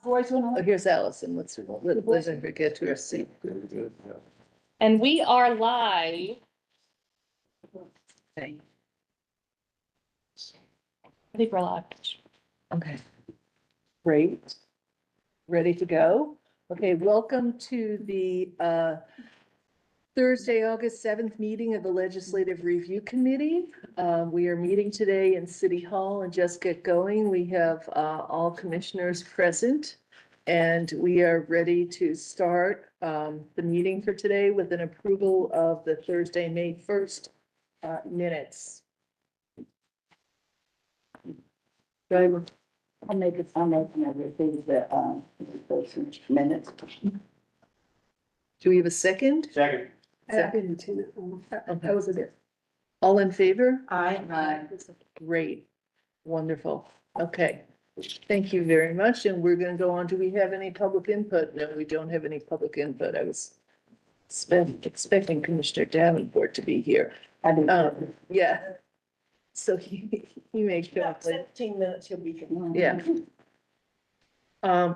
Oh, here's Allison. Let's get to her seat. And we are live. Okay. I think we're live. Okay. Great. Ready to go? Okay, welcome to the Thursday, August 7th meeting of the Legislative Review Committee. We are meeting today in City Hall and just get going. We have all commissioners present and we are ready to start the meeting for today with an approval of the Thursday, May 1st minutes. Driver. I'll make it, I'm making everything the, those minutes. Do we have a second? Second. Second. Okay. Was it? All in favor? Aye. Great, wonderful. Okay, thank you very much. And we're gonna go on. Do we have any public input? No, we don't have any public input. I was expecting Commissioner Davenport to be here. I didn't. Yeah. So he may show up later. 17 minutes, he'll be here. Yeah.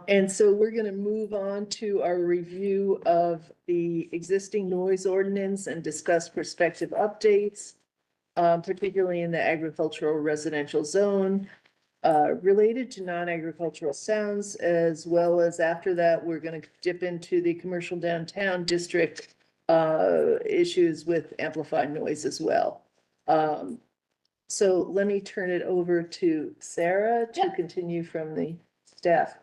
And so we're gonna move on to our review of the existing noise ordinance and discuss prospective updates, particularly in the agricultural residential zone, related to non-agricultural sounds, as well as after that, we're gonna dip into the commercial downtown district issues with amplified noise as well. So let me turn it over to Sarah to continue from the staff.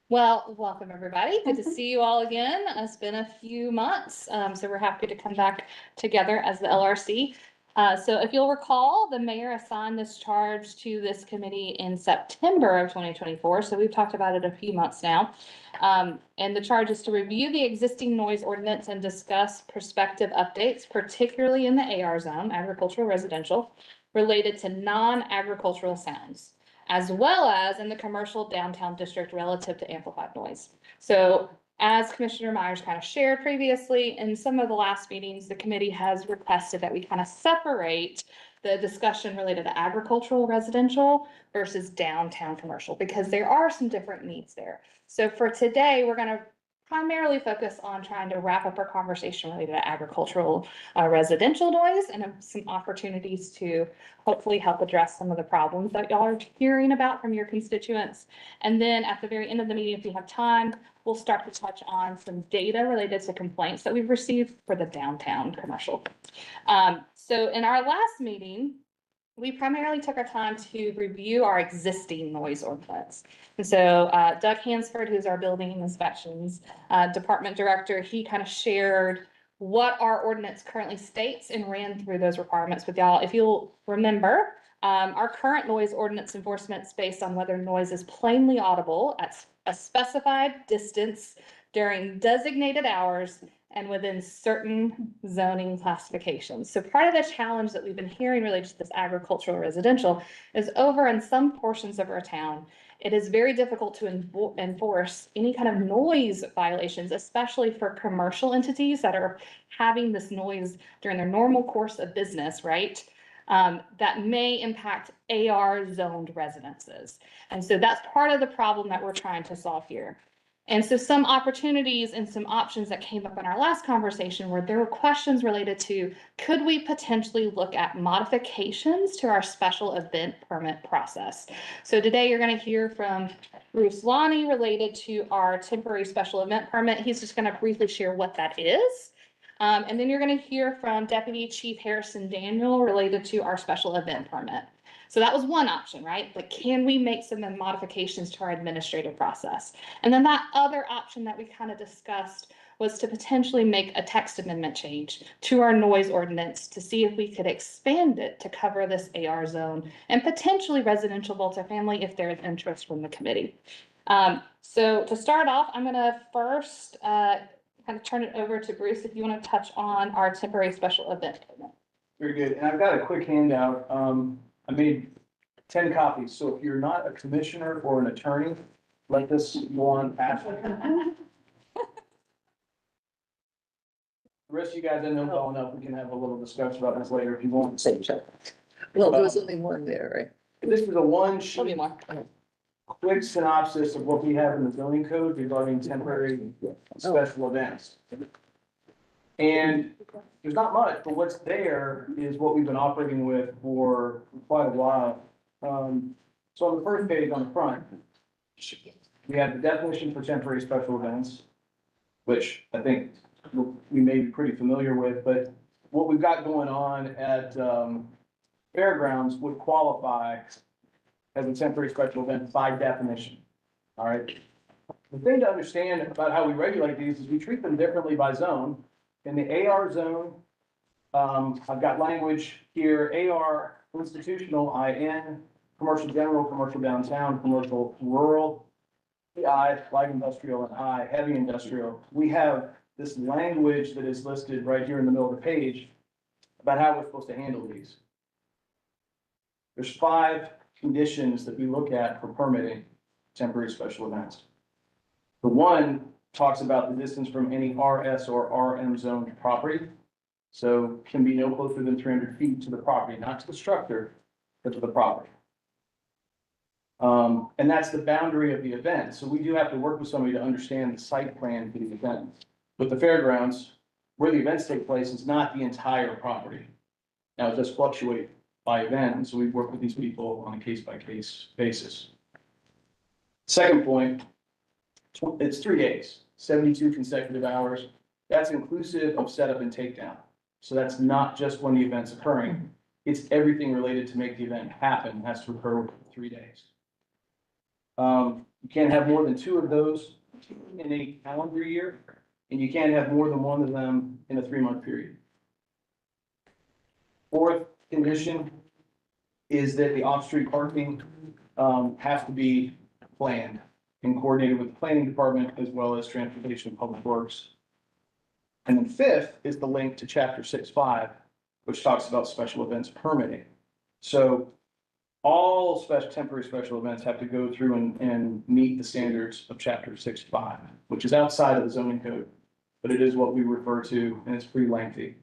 Well, welcome everybody. Good to see you all again. It's been a few months, so we're happy to come back together as the LRC. So if you'll recall, the mayor assigned this charge to this committee in September of 2024. So we've talked about it a few months now. And the charge is to review the existing noise ordinance and discuss prospective updates, particularly in the AR zone, agricultural residential, related to non-agricultural sounds, as well as in the commercial downtown district relative to amplified noise. So as Commissioner Myers kind of shared previously, in some of the last meetings, the committee has requested that we kind of separate the discussion related to agricultural residential versus downtown commercial, because there are some different needs there. So for today, we're going to primarily focus on trying to wrap up our conversation related to agricultural residential noise and some opportunities to hopefully help address some of the problems that y'all are hearing about from your constituents. And then at the very end of the meeting, if we have time, we'll start to touch on some data related to complaints that we've received for the downtown commercial. So in our last meeting, we primarily took our time to review our existing noise ordinance. And so Doug Hansford, who's our building inspections department director, he kind of shared what our ordinance currently states and ran through those requirements with y'all. If you'll remember, our current noise ordinance enforcement is based on whether noise is plainly audible at a specified distance during designated hours and within certain zoning classifications. So part of the challenge that we've been hearing related to this agricultural residential is over in some portions of our town, it is very difficult to enforce any kind of noise violations, especially for commercial entities that are having this noise during their normal course of business, right? That may impact AR zoned residences. And so that's part of the problem that we're trying to solve here. And so some opportunities and some options that came up in our last conversation were there were questions related to, could we potentially look at modifications to our special event permit process? So today you're going to hear from Bruce Lonnie related to our temporary special event permit. He's just going to briefly share what that is. And then you're going to hear from Deputy Chief Harrison Daniel related to our special event permit. So that was one option, right? But can we make some modifications to our administrative process? And then that other option that we kind of discussed was to potentially make a text amendment change to our noise ordinance to see if we could expand it to cover this AR zone and potentially residential multifamily if there is interest from the committee. So to start off, I'm going to first kind of turn it over to Bruce if you want to touch on our temporary special event permit. Very good. And I've got a quick handout. I made 10 copies. So if you're not a commissioner or an attorney, let this go on past. The rest of you guys I know well enough. We can have a little discussion about this later if you want. Well, there was only one there, right? This is a one sheet. There'll be more. quick synopsis of what we have in the zoning code regarding temporary special events. And there's not much, but what's there is what we've been operating with for quite a while. So on the first page on the front, we have the definition for temporary special events, which I think we may be pretty familiar with, but what we've got going on at fairgrounds would qualify as a temporary special event by definition. All right. The thing to understand about how we regulate these is we treat them differently by zone. In the AR zone, I've got language here, AR institutional, IN, commercial general, commercial downtown, commercial rural, I, light industrial, and I, heavy industrial. We have this language that is listed right here in the middle of the page about how we're supposed to handle these. There's 5 conditions that we look at for permitting temporary special events. The one talks about the distance from any RS or RM zoned property. So can be no closer than 300 feet to the property, not to the structure, but to the property. And that's the boundary of the event. So we do have to work with somebody to understand the site plan for the event. With the fairgrounds, where the events take place is not the entire property. Now, it does fluctuate by event, and so we work with these people on a case-by-case basis. Second point, it's 3 days, 72 consecutive hours. That's inclusive of setup and takedown. So that's not just when the event's occurring. It's everything related to make the event happen has to occur within 3 days. You can't have more than 2 of those in a calendar year, and you can't have more than 1 of them in a 3-month period. Fourth condition is that the off-street parking has to be planned and coordinated with the planning department as well as transportation and public works. And then 5th is the link to chapter 6.5, which talks about special events permitting. So all temporary special events have to go through and meet the standards of chapter 6.5, which is outside of the zoning code, but it is what we refer to, and it's pretty lengthy.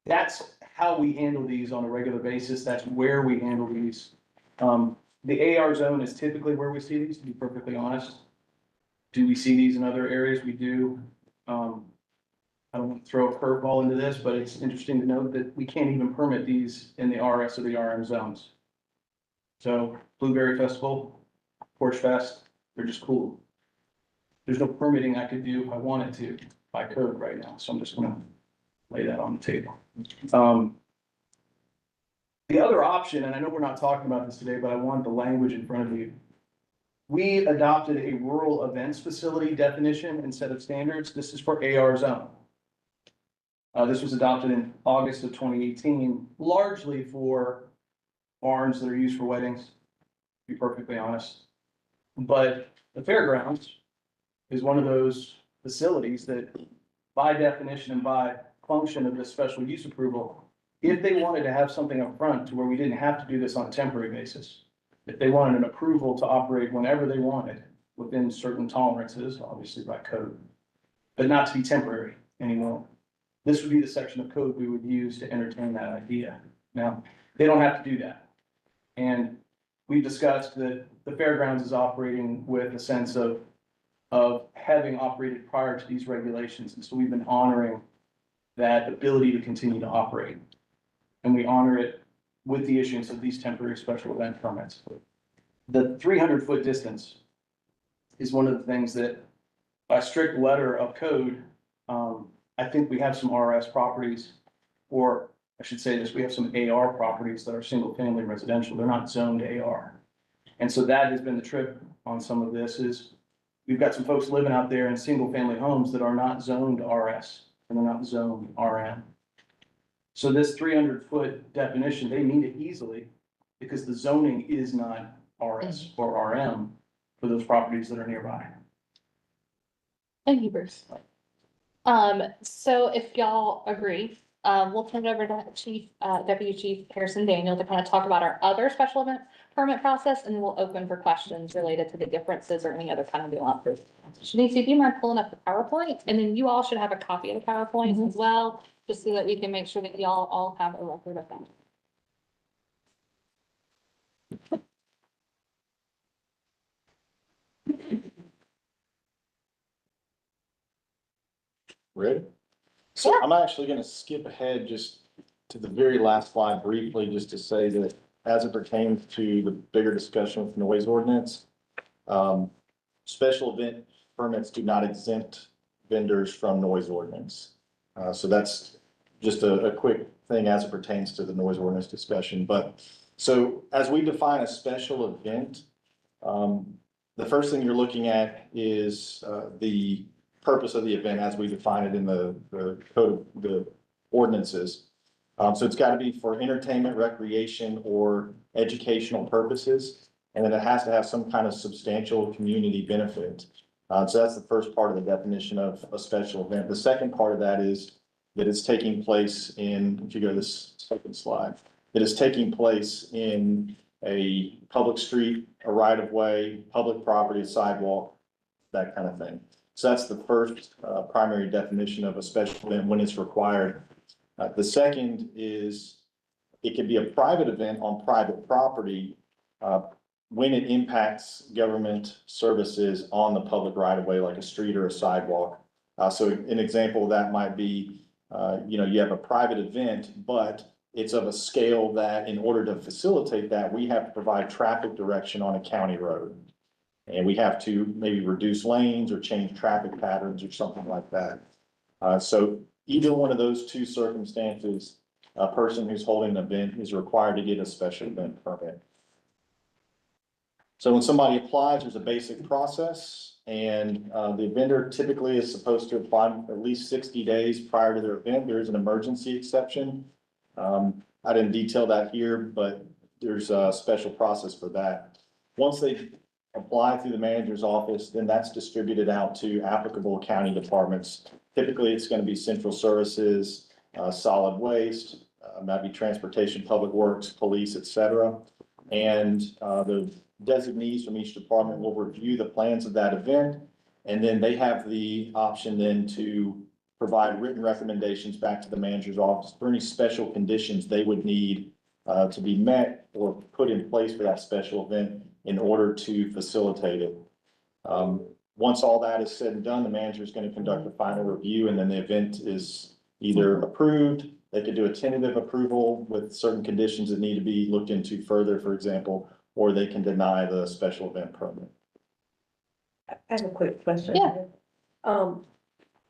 That's how we handle these on a regular basis. That's where we handle these. The AR zone is typically where we see these, to be perfectly honest. Do we see these in other areas? We do. I don't want to throw a curveball into this, but it's interesting to note that we can't even permit these in the RS or the RM zones. So Blueberry Festival, Porch Fest, they're just cool. There's no permitting I could do if I wanted to by code right now, so I'm just gonna lay that on the table. The other option, and I know we're not talking about this today, but I want the language in front of you. We adopted a rural events facility definition instead of standards. This is for AR zone. This was adopted in August of 2018, largely for barns that are used for weddings, to be perfectly honest. But the fairgrounds is one of those facilities that by definition and by function of this special use approval, if they wanted to have something up front to where we didn't have to do this on a temporary basis, if they wanted an approval to operate whenever they wanted within certain tolerances, obviously by code, but not to be temporary anymore. This would be the section of code we would use to entertain that idea. Now, they don't have to do that. And we discussed that the fairgrounds is operating with a sense of having operated prior to these regulations. And so we've been honoring that ability to continue to operate. And we honor it with the issuance of these temporary special event permits. The 300-foot distance is one of the things that by strict letter of code, I think we have some RS properties, or I should say this, we have some AR properties that are single family residential. They're not zoned AR. And so that has been the trip on some of this is we've got some folks living out there in single family homes that are not zoned RS and they're not zoned RM. So this 300-foot definition, they meet it easily because the zoning is not RS or RM for those properties that are nearby. Thank you, Bruce. So if y'all agree, we'll turn it over to Chief, Deputy Chief Harrison Daniel to kind of talk about our other special event permit process, and we'll open for questions related to the differences or any other kind of nuances. Shanice, do you mind pulling up the PowerPoint? And then you all should have a copy of the PowerPoint as well, just so that we can make sure that y'all all have a record of that. Ready? So Yeah. I'm actually gonna skip ahead just to the very last slide briefly, just to say that as it pertains to the bigger discussion with noise ordinance, special event permits do not exempt vendors from noise ordinance. So that's just a quick thing as it pertains to the noise ordinance discussion. But so as we define a special event, the first thing you're looking at is the purpose of the event as we define it in the code, the ordinances. So it's got to be for entertainment, recreation, or educational purposes. And then it has to have some kind of substantial community benefit. So that's the first part of the definition of a special event. The second part of that is that it's taking place in, if you go to this second slide, that is taking place in a public street, a right of way, public property, a sidewalk, that kind of thing. So that's the first primary definition of a special event when it's required. The second is it can be a private event on private property when it impacts government services on the public right of way, like a street or a sidewalk. So an example of that might be, you have a private event, but it's of a scale that in order to facilitate that, we have to provide traffic direction on a county road. And we have to maybe reduce lanes or change traffic patterns or something like that. So either one of those two circumstances, a person who's holding an event is required to get a special event permit. So when somebody applies, there's a basic process, and the vendor typically is supposed to apply at least 60 days prior to their event. There is an emergency exception. I didn't detail that here, but there's a special process for that. Once they apply through the manager's office, then that's distributed out to applicable county departments. Typically, it's going to be central services, solid waste, might be transportation, public works, police, et cetera. And the designees from each department will review the plans of that event. And then they have the option then to provide written recommendations back to the manager's office for any special conditions they would need to be met or put in place for that special event in order to facilitate it. Once all that is said and done, the manager is going to conduct a final review, and then the event is either approved. They could do a tentative approval with certain conditions that need to be looked into further, for example, or they can deny the special event permit. I have a quick question. Yeah.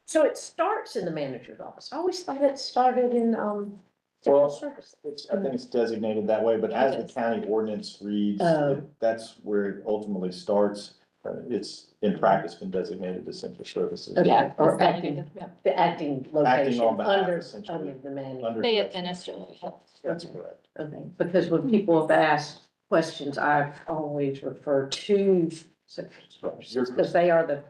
So it starts in the manager's office. I always thought it started in, Well, general services. I think it's designated that way, but as the It is. county ordinance reads, Oh. that's where it ultimately starts. It's in practice been designated as central services. Okay. Yeah. Or it's acting, delegated, yeah. the acting location on behalf, under, essentially. under the manager. Under- They administer. That's correct. Okay, because when people have asked questions, I've always referred to central services, because they are the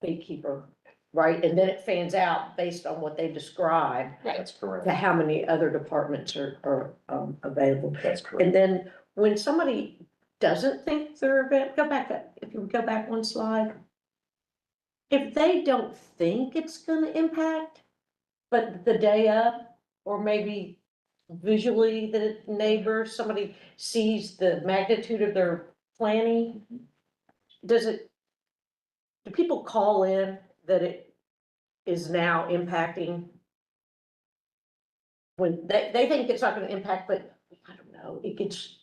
gatekeeper, right? And then it fans out based on what they describe Right. That's correct. to how many other departments are available. That's correct. And then when somebody doesn't think their event, go back, if you go back one slide. If they don't think it's gonna impact, but the day of, or maybe visually the neighbor, somebody sees the magnitude of their planning, do people call in that it is now impacting? When they think it's not gonna impact, but I don't know, it gets,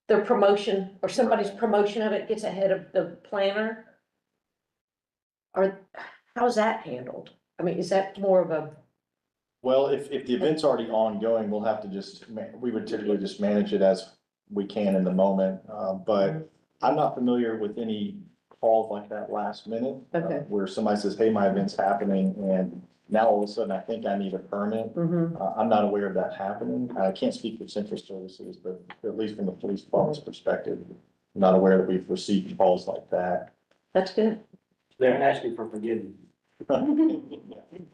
their promotion or somebody's promotion of it gets ahead of the planner? Or how's that handled? I mean, is that more of a, Well, if the event's already ongoing, we'll have to we would typically just manage it as we can in the moment. But I'm not familiar with any calls like that last minute. Okay. Where somebody says, hey, my event's happening, and now all of a sudden I think I need a permit. I'm not aware of that happening. I can't speak for central services, but at least from the police department's perspective, I'm not aware that we've received calls like that. that's good, They're asking for forgiveness.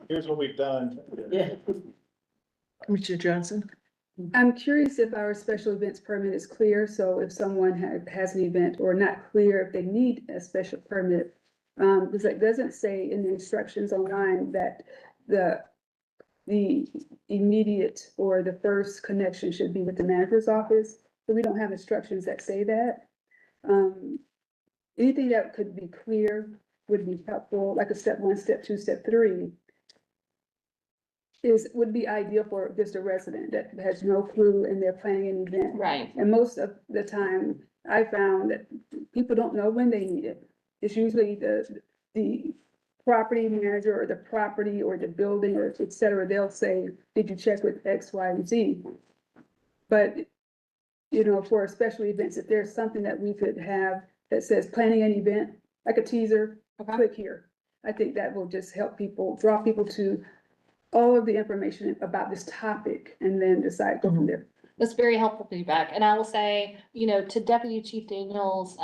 Here's what we've done. yeah. Commissioner Johnson? I'm curious if our special events permit is clear, so if someone has an event or not clear, if they need a special permit. Because it doesn't say in the instructions online that the immediate or the first connection should be with the manager's office. So we don't have instructions that say that. Anything that could be clear would be helpful, like a step 1, step 2, step 3. would be ideal for just a resident that has no clue and they're planning an event. Right. And most of the time, I found that people don't know when they need it. It's usually the property manager or the property or the building or et cetera. They'll say, did you check with X, Y, and Z? But, you know, for special events, if there's something that we could have that says planning an event, like a teaser, Okay. click here. I think that will just help people, draw people to all of the information about this topic and then decide, go from there. That's very helpful feedback. And I will say, you know, to Deputy Chief Daniels'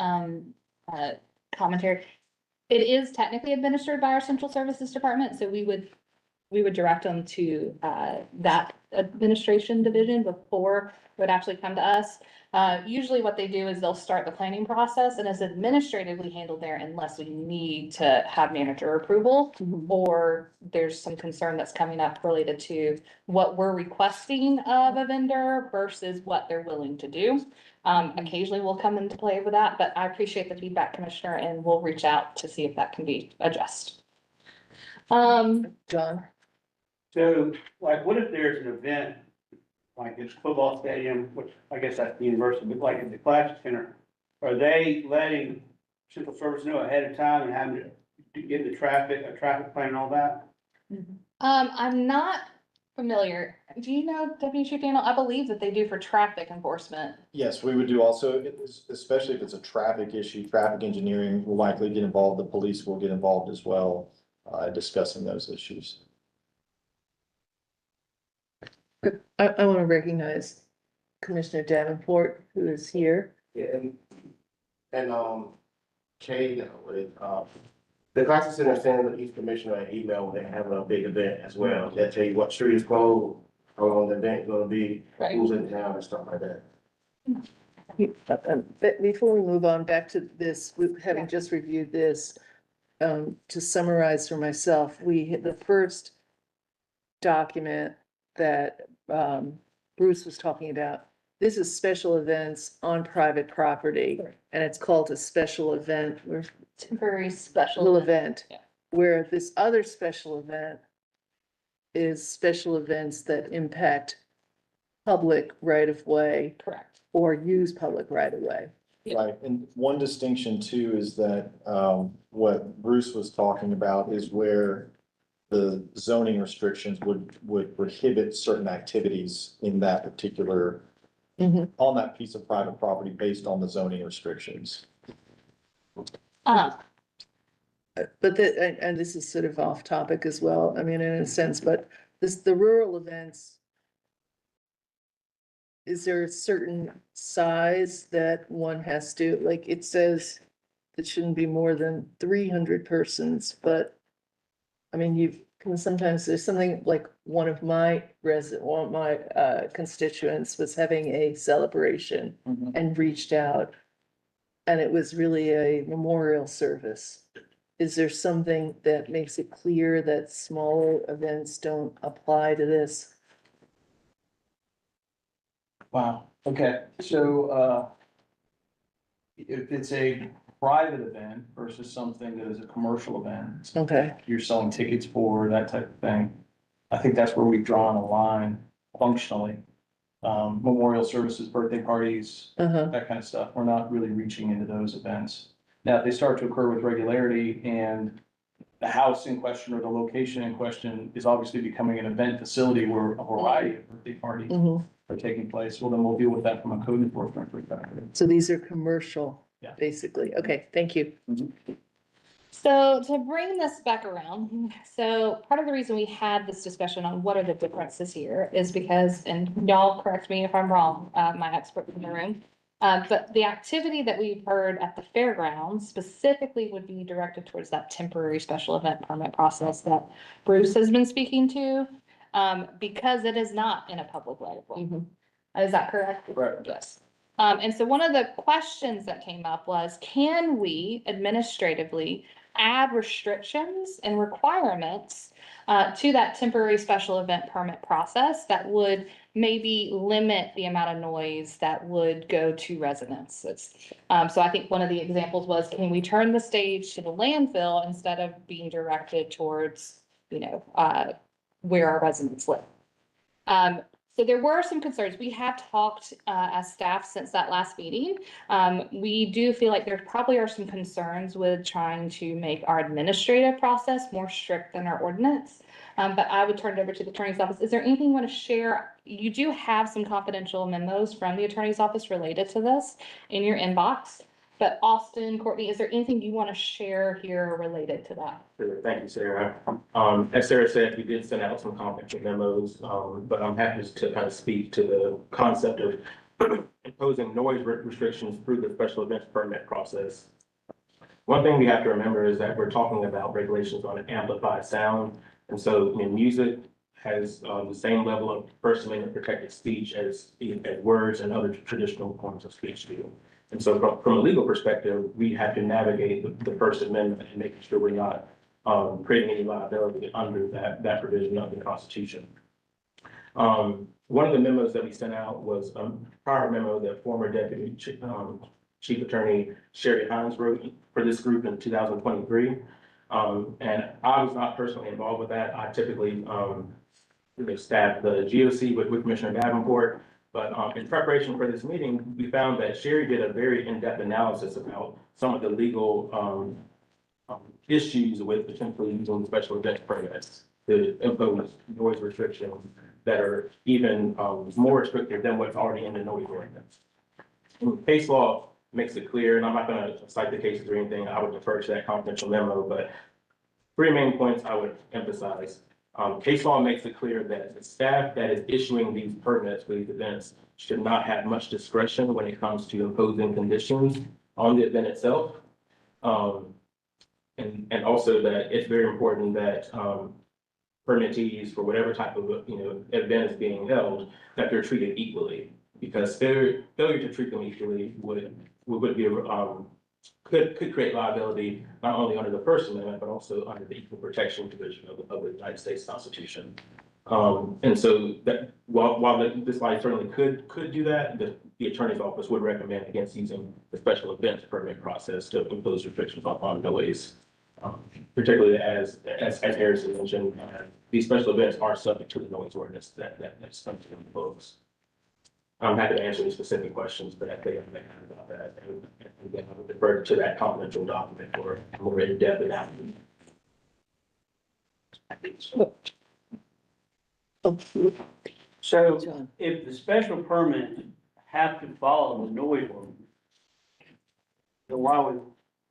commentary, it is technically administered by our Central Services Department, so we would direct them to that administration division before it would actually come to us. Usually what they do is they'll start the planning process and it's administratively handled there unless we need to have manager approval or there's some concern that's coming up related to what we're requesting of a vendor versus what they're willing to do. Occasionally we'll come into play with that, but I appreciate the feedback, Commissioner, and we'll reach out to see if that can be addressed. John? So, like, what if there's an event, like it's football stadium, which I guess that's the university, but like at the Classic Center, are they letting Central Service know ahead of time and having to get the a traffic plan and all that? I'm not familiar. Do you know, Deputy Chief Daniel? I believe that they do for traffic enforcement. Yes, we would do also, especially if it's a traffic issue, traffic engineering will likely get involved, the police will get involved as well, discussing those issues. I want to recognize Commissioner Davenport, who is here. Yeah, and, Kay, the Classic Center sends each commissioner an email when they're having a big event as well. They tell you what street is closed, how long the event's gonna be, Right. who's in town and stuff like that. But before we move on back to this, having just reviewed this, to summarize for myself, we hit the first document that Bruce was talking about. This is special events on private property, and it's called a special event, or Temporary special. little event. Yeah. Where this other special event is special events that impact public right of way Correct. or use public right of way. Yeah. Right, and one distinction too is that, what Bruce was talking about is where the zoning restrictions would prohibit certain activities in that particular, on that piece of private property based on the zoning restrictions. But and this is sort of off topic as well, I mean, in a sense, but the rural events. Is there a certain size that one has to, like, it says it shouldn't be more than 300 persons, but. I mean, sometimes there's something like one of my constituents was having a celebration and reached out. And it was really a memorial service. Is there something that makes it clear that smaller events don't apply to this? Wow, okay, so, if it's a private event versus something that is a commercial event, Okay, you're selling tickets for, that type of thing. I think that's where we've drawn a line functionally. Memorial services, birthday parties, that kind of stuff. We're not really reaching into those events. Now, if they start to occur with regularity and the house in question or the location in question is obviously becoming an event facility where a variety of birthday parties are taking place, well, then we'll deal with that from a code enforcement perspective. so these are commercial, Yeah. basically. Okay, thank you. So to bring this back around, so part of the reason we had this discussion on what are the differences here is because, and y'all correct me if I'm wrong, my expert in the room. But the activity that we've heard at the fairgrounds specifically would be directed towards that temporary special event permit process that Bruce has been speaking to. Because it is not in a public right of way. Is that correct? Correct. Yes. And so one of the questions that came up was, can we administratively add restrictions and requirements to that temporary special event permit process that would maybe limit the amount of noise that would go to residences? So I think one of the examples was, can we turn the stage to the landfill instead of being directed towards, where our residents live. So there were some concerns. We have talked, as staff since that last meeting. We do feel like there probably are some concerns with trying to make our administrative process more strict than our ordinance. But I would turn it over to the attorney's office. Is there anything you want to share? You do have some confidential memos from the attorney's office related to this in your inbox. But Austin, Courtney, is there anything you want to share here related to that? Sure, thank you, Sarah. As Sarah said, we did send out some confidential memos, but I'm happy to kind of speak to the concept of imposing noise restrictions through the special events permit process. One thing we have to remember is that we're talking about regulations on an amplified sound. And so, music has the same level of First Amendment protected speech as words and other traditional forms of speech do. And so from a legal perspective, we have to navigate the First Amendment and making sure we're not creating any liability under that provision of the Constitution. One of the memos that we sent out was a prior memo that former Deputy Chief Attorney Sherry Hines wrote for this group in 2023. And I was not personally involved with that. I typically staff the GOC with Commissioner Davenport. But in preparation for this meeting, we found that Sherry did a very in-depth analysis about some of the legal issues with potentially using special event permits to impose noise restrictions that are even more restrictive than what's already in the noise ordinance. Case law makes it clear, and I'm not going to cite the cases or anything. I would defer to that confidential memo, but three main points I would emphasize. Case law makes it clear that the staff that is issuing these permits for these events should not have much discretion when it comes to imposing conditions on the event itself. And also that it's very important that permittees for whatever type of event is being held, that they're treated equally, because failure to treat them equally would be could create liability not only under the First Amendment, but also under the Equal Protection Division of the United States Constitution. And so that while this body certainly could do that, the attorney's office would recommend against using the special events permit process to impose restrictions on noise. Particularly as Harrison mentioned, these special events are subject to the noise ordinance that's subject to impose. I'm happy to answer any specific questions that they have about that, and then I would defer to that confidential document for more in-depth analysis. So John. if the special permit have to follow the noise ordinance, then why are we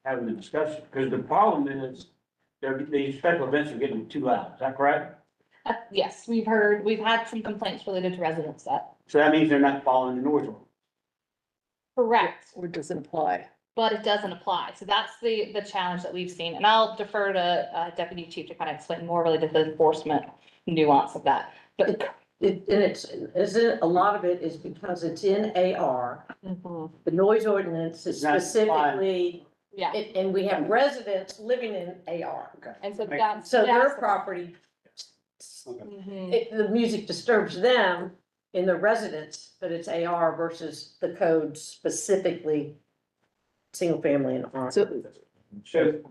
having the discussion? Because the problem is, these special events are getting too loud, is that correct? Yes, we've had some complaints related to residents that. So that means they're not following the noise ordinance. Correct. Or doesn't apply. But it doesn't apply. So that's the challenge that we've seen. And I'll defer to Deputy Chief to kind of explain more related to the enforcement nuance of that. But A lot of it is because it's in AR. Mhm. The noise ordinance is That's specifically, Yeah, and we have residents living in AR. and so Makes that's. So their that's the- property, Mhm. the music disturbs them in the residence, but it's AR versus the code specifically single family and R. So, Sorry,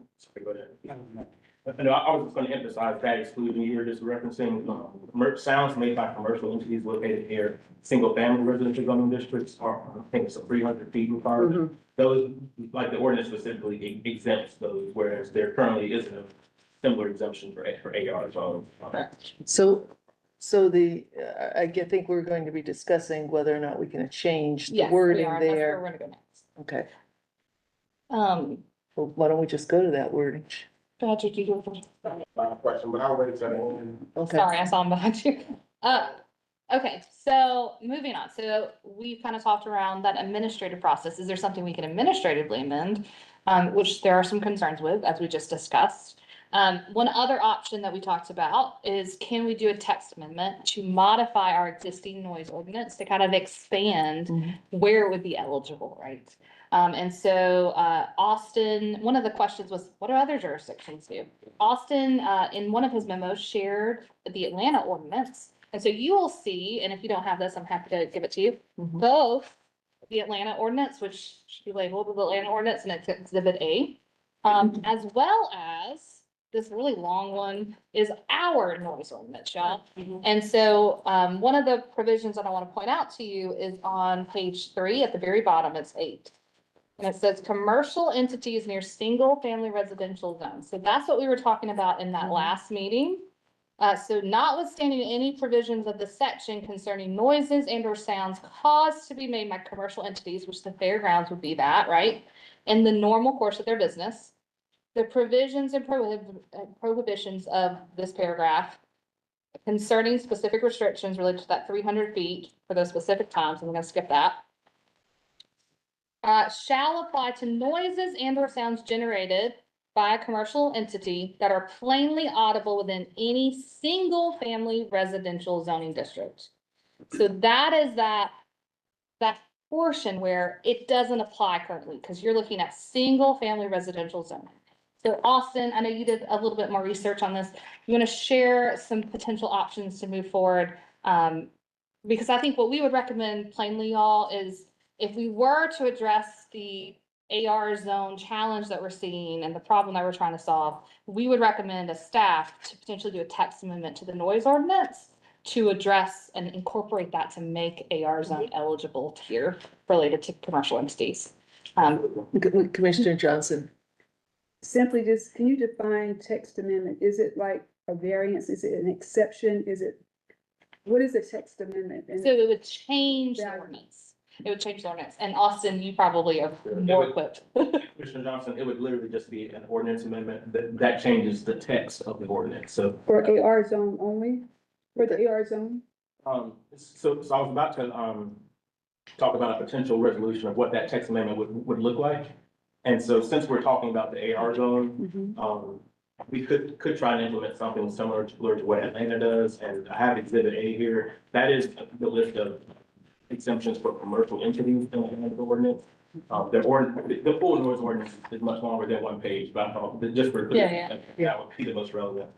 go ahead. No, I was just going to emphasize that exclusion you were just referencing, sounds made by commercial entities located near single-family residential zoning districts are, I think it's 300 feet required. Mhm. Those, like the ordinance specifically exempts those, whereas there currently isn't a similar exemption for AR zones. so I think we're going to be discussing whether or not we can change the Yes, we wording are. That's where there. we're gonna go next. Okay, Well, why don't we just go to that wording? Patrick, you go first. Question, but I'll wait till. Okay. Sorry, I saw him behind you. Okay, so moving on. So we kind of talked around that administrative process. Is there something we can administratively amend? Which there are some concerns with, as we just discussed. One other option that we talked about is, can we do a text amendment to modify our existing noise ordinance to kind of expand Mhm. where it would be eligible, right? And so, Austin, one of the questions was, what do other jurisdictions do? Austin, in one of his memos, shared the Atlanta ordinance. And so you will see, and if you don't have this, I'm happy to give it to you, Mhm. both the Atlanta ordinance, which should be labeled with the Atlanta ordinance, and it's Exhibit A, as well as this really long one is our noise ordinance, y'all. And so, one of the provisions that I want to point out to you is on page 3 at the very bottom, it's 8. And it says, commercial entities near single-family residential zones. So that's what we were talking about in that last meeting. So notwithstanding any provisions of the section concerning noises and or sounds caused to be made by commercial entities, which the fairgrounds would be that, right? In the normal course of their business, the provisions and prohibitions of this paragraph concerning specific restrictions related to that 300 feet for those specific times, I'm gonna skip that, shall apply to noises and or sounds generated by a commercial entity that are plainly audible within any single family residential zoning district. So that is that portion where it doesn't apply currently, because you're looking at single family residential zoning. So Austin, I know you did a little bit more research on this. You want to share some potential options to move forward? Because I think what we would recommend plainly, y'all, is if we were to address the AR zone challenge that we're seeing and the problem that we're trying to solve, we would recommend a staff to potentially do a text amendment to the noise ordinance to address and incorporate that to make AR zone eligible here related to commercial entities. Commissioner Johnson. Simply just, can you define text amendment? Is it like a variance? Is it an exception? What is a text amendment? And So it would change the Yeah. ordinance. It would change the ordinance. And Austin, you probably are more equipped. Commissioner Johnson, it would literally just be an ordinance amendment that changes the text of the ordinance, so. For AR zone only? For the AR zone? So I was about to, talk about a potential resolution of what that text amendment would look like. And so since we're talking about the AR zone, we could try and implement something similar to what Atlanta does, and I have exhibit A here. That is the list of exemptions for commercial entities in the ordinance. The full noise ordinance is much longer than one page, but I thought that just for. Yeah. That would be the most relevant.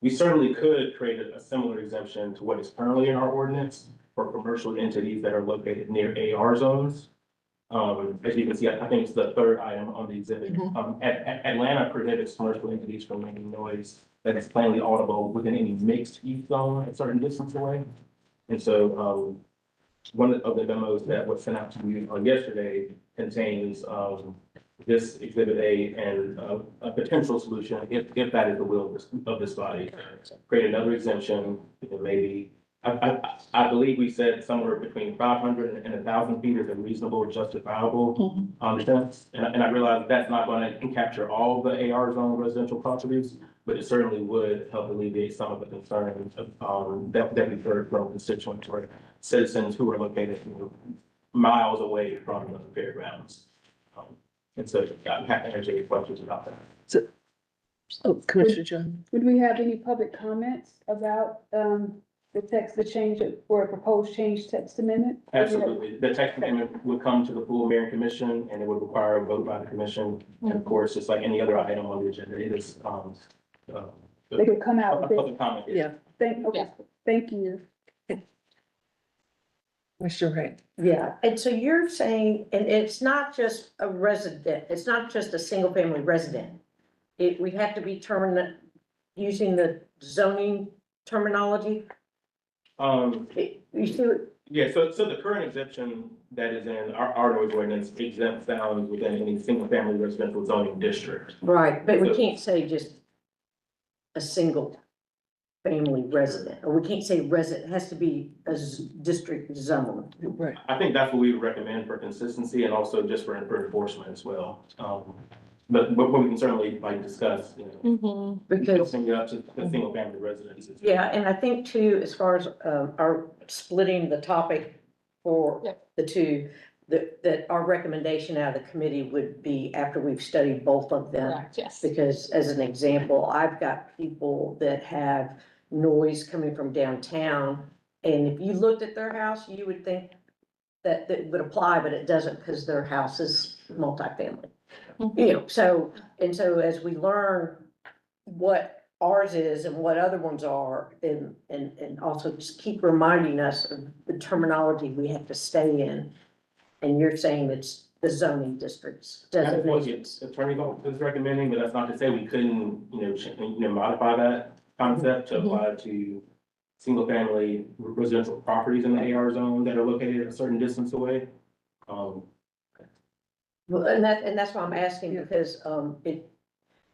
We certainly could create a similar exemption to what is currently in our ordinance for commercial entities that are located near AR zones. As you can see, I think it's the third item on the exhibit. Atlanta prohibits commercial entities from making noise that is plainly audible within any mixed use zone a certain distance away. And so, one of the memos that was sent out to you on yesterday contains, this exhibit A and a potential solution, if that is the will of this body. Create another exemption, maybe, I believe we said somewhere between 500 and 1,000 feet is a reasonable, justifiable distance. And I realize that's not going to capture all the AR zone residential properties, but it certainly would help alleviate some of the concerns that we've heard from constituents or citizens who are located miles away from the fairgrounds. And so I'm happy to answer any questions about that. Commissioner John. Would we have any public comments about, the change for a proposed change text amendment? Absolutely. The text amendment would come to the full mayor and commission, and it would require a vote by the commission. And of course, just like any other item on the agenda, it is, They could come out a with it. public comment. Yeah. Thank you. Commissioner Wright. Yeah, and so you're saying, and it's not just a resident, it's not just a single family resident. We have to be using the zoning terminology. You see what? Yeah, so the current exemption that is in our noise ordinance exempts sounds within any single family residential zoning district. Right, but we can't say just a single family resident, or we can't say resident, it has to be a district zone. Right. I think that's what we would recommend for consistency and also just for enforcement as well. But we can certainly like discuss, Because, opening it up to the single family residences. yeah, and I think too, as far as our splitting the topic for the two, that our recommendation out of the committee would be after we've studied both of them. Correct, yes. Because as an example, I've got people that have noise coming from downtown. And if you looked at their house, you would think that would apply, but it doesn't because their house is multifamily. You know, so as we learn what ours is and what other ones are, and also just keep reminding us of the terminology we have to stay in. And you're saying it's the zoning districts That's what the designations. attorney's office is recommending, but that's not to say we couldn't, modify that concept to apply to single-family residential properties in the AR zone that are located a certain distance away. Well, and that's why I'm asking, because,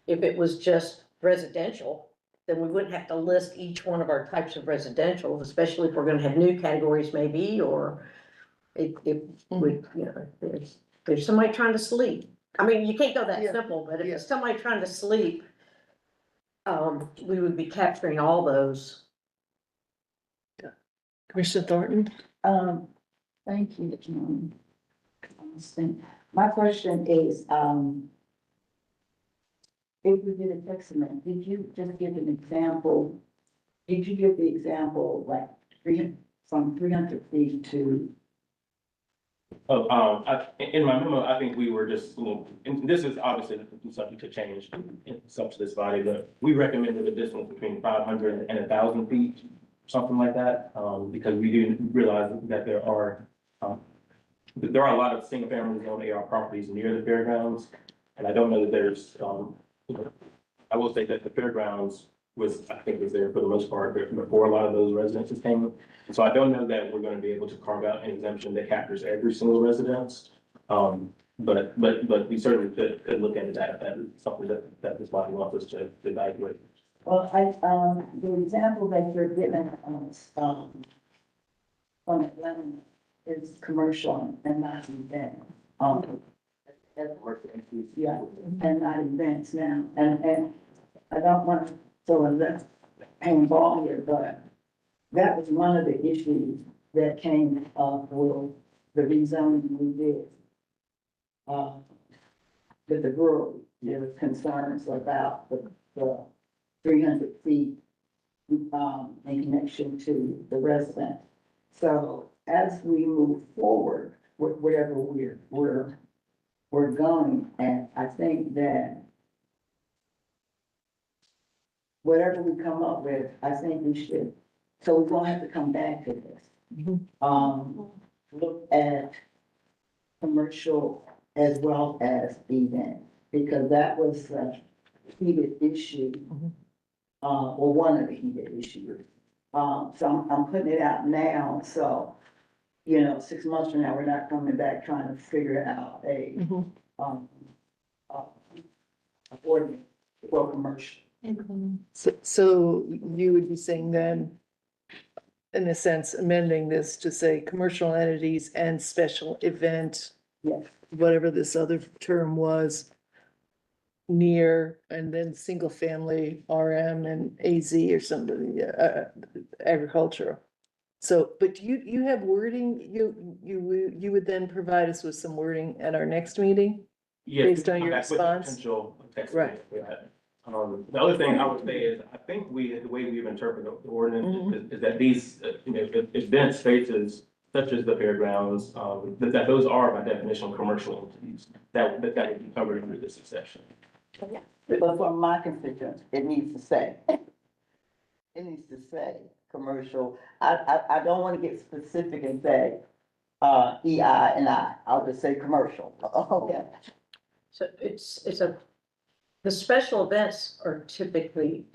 if it was just residential, then we wouldn't have to list each one of our types of residential, especially if we're gonna have new categories maybe, or if we, there's somebody trying to sleep. I mean, you can't go that Yeah. simple, but if Yeah. it's somebody trying to sleep, we would be capturing all those. Commissioner Thornton? Thank you, Constance. My question is, if we did a text amendment, did you just give an example? Did you give the example like from 300 feet to? In my memo, I think we were just, and this is obviously subject to change in up to this body, but we recommended a distance between 500 and 1,000 feet, something like that, because we do realize that there are a lot of single-family zone AR properties near the fairgrounds, and I don't know that there's, I will say that the fairgrounds was there for the most part before a lot of those residences came. So I don't know that we're going to be able to carve out an exemption that captures every single residence. But we certainly could look into that if that is something that this body wants us to evaluate. Well, the example that you're giving us, from Atlanta is commercial and not event. Yeah, and not events now, and I don't want to throw a left hand ball here, but that was one of the issues that came up with the rezoning we did. With the rural, there was concerns about the 300 feet in connection to the resident. So as we move forward with whatever we're going, and I think that whatever we come up with, I think we should, so we're gonna have to come back to this. Look at commercial as well as event, because that was a heated issue. Or one of the heated issues. So I'm putting it out now, so, 6 months from now, we're not coming back trying to figure out a, ordinance for commercial. So you would be saying then, in a sense, amending this to say commercial entities and special event, Yes. whatever this other term was, near, and then single family RM and AZ or somebody, agricultural. So, but you have wording, you would then provide us with some wording at our next meeting? Yes, Based on come your back with response? potential text Right. for that. The other thing I would say is, I think the way we've interpreted the ordinance is that these, event spaces such as the fairgrounds, that those are by definition commercial entities that would be covered under this exception. But for my constituents, it needs to say, commercial. I don't want to get specific and say, EI and I'll just say commercial. Okay. So the special events are typically,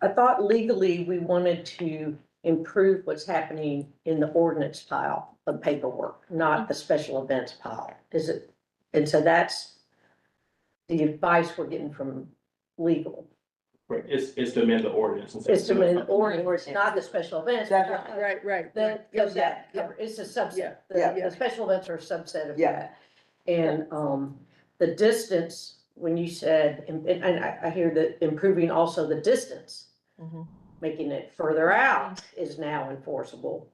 I thought legally we wanted to improve what's happening in the ordinance pile of paperwork, not the special events pile. Is it? And so that's the advice we're getting from legal. Right, it's to amend the ordinance. It's to amend the ordinance, not the special events. Right. That goes Yeah, that, it's a subset. Yeah, The special events are a subset of Yeah. that. And, the distance, when you said, and I hear that improving also the distance, making it further out is now enforceable.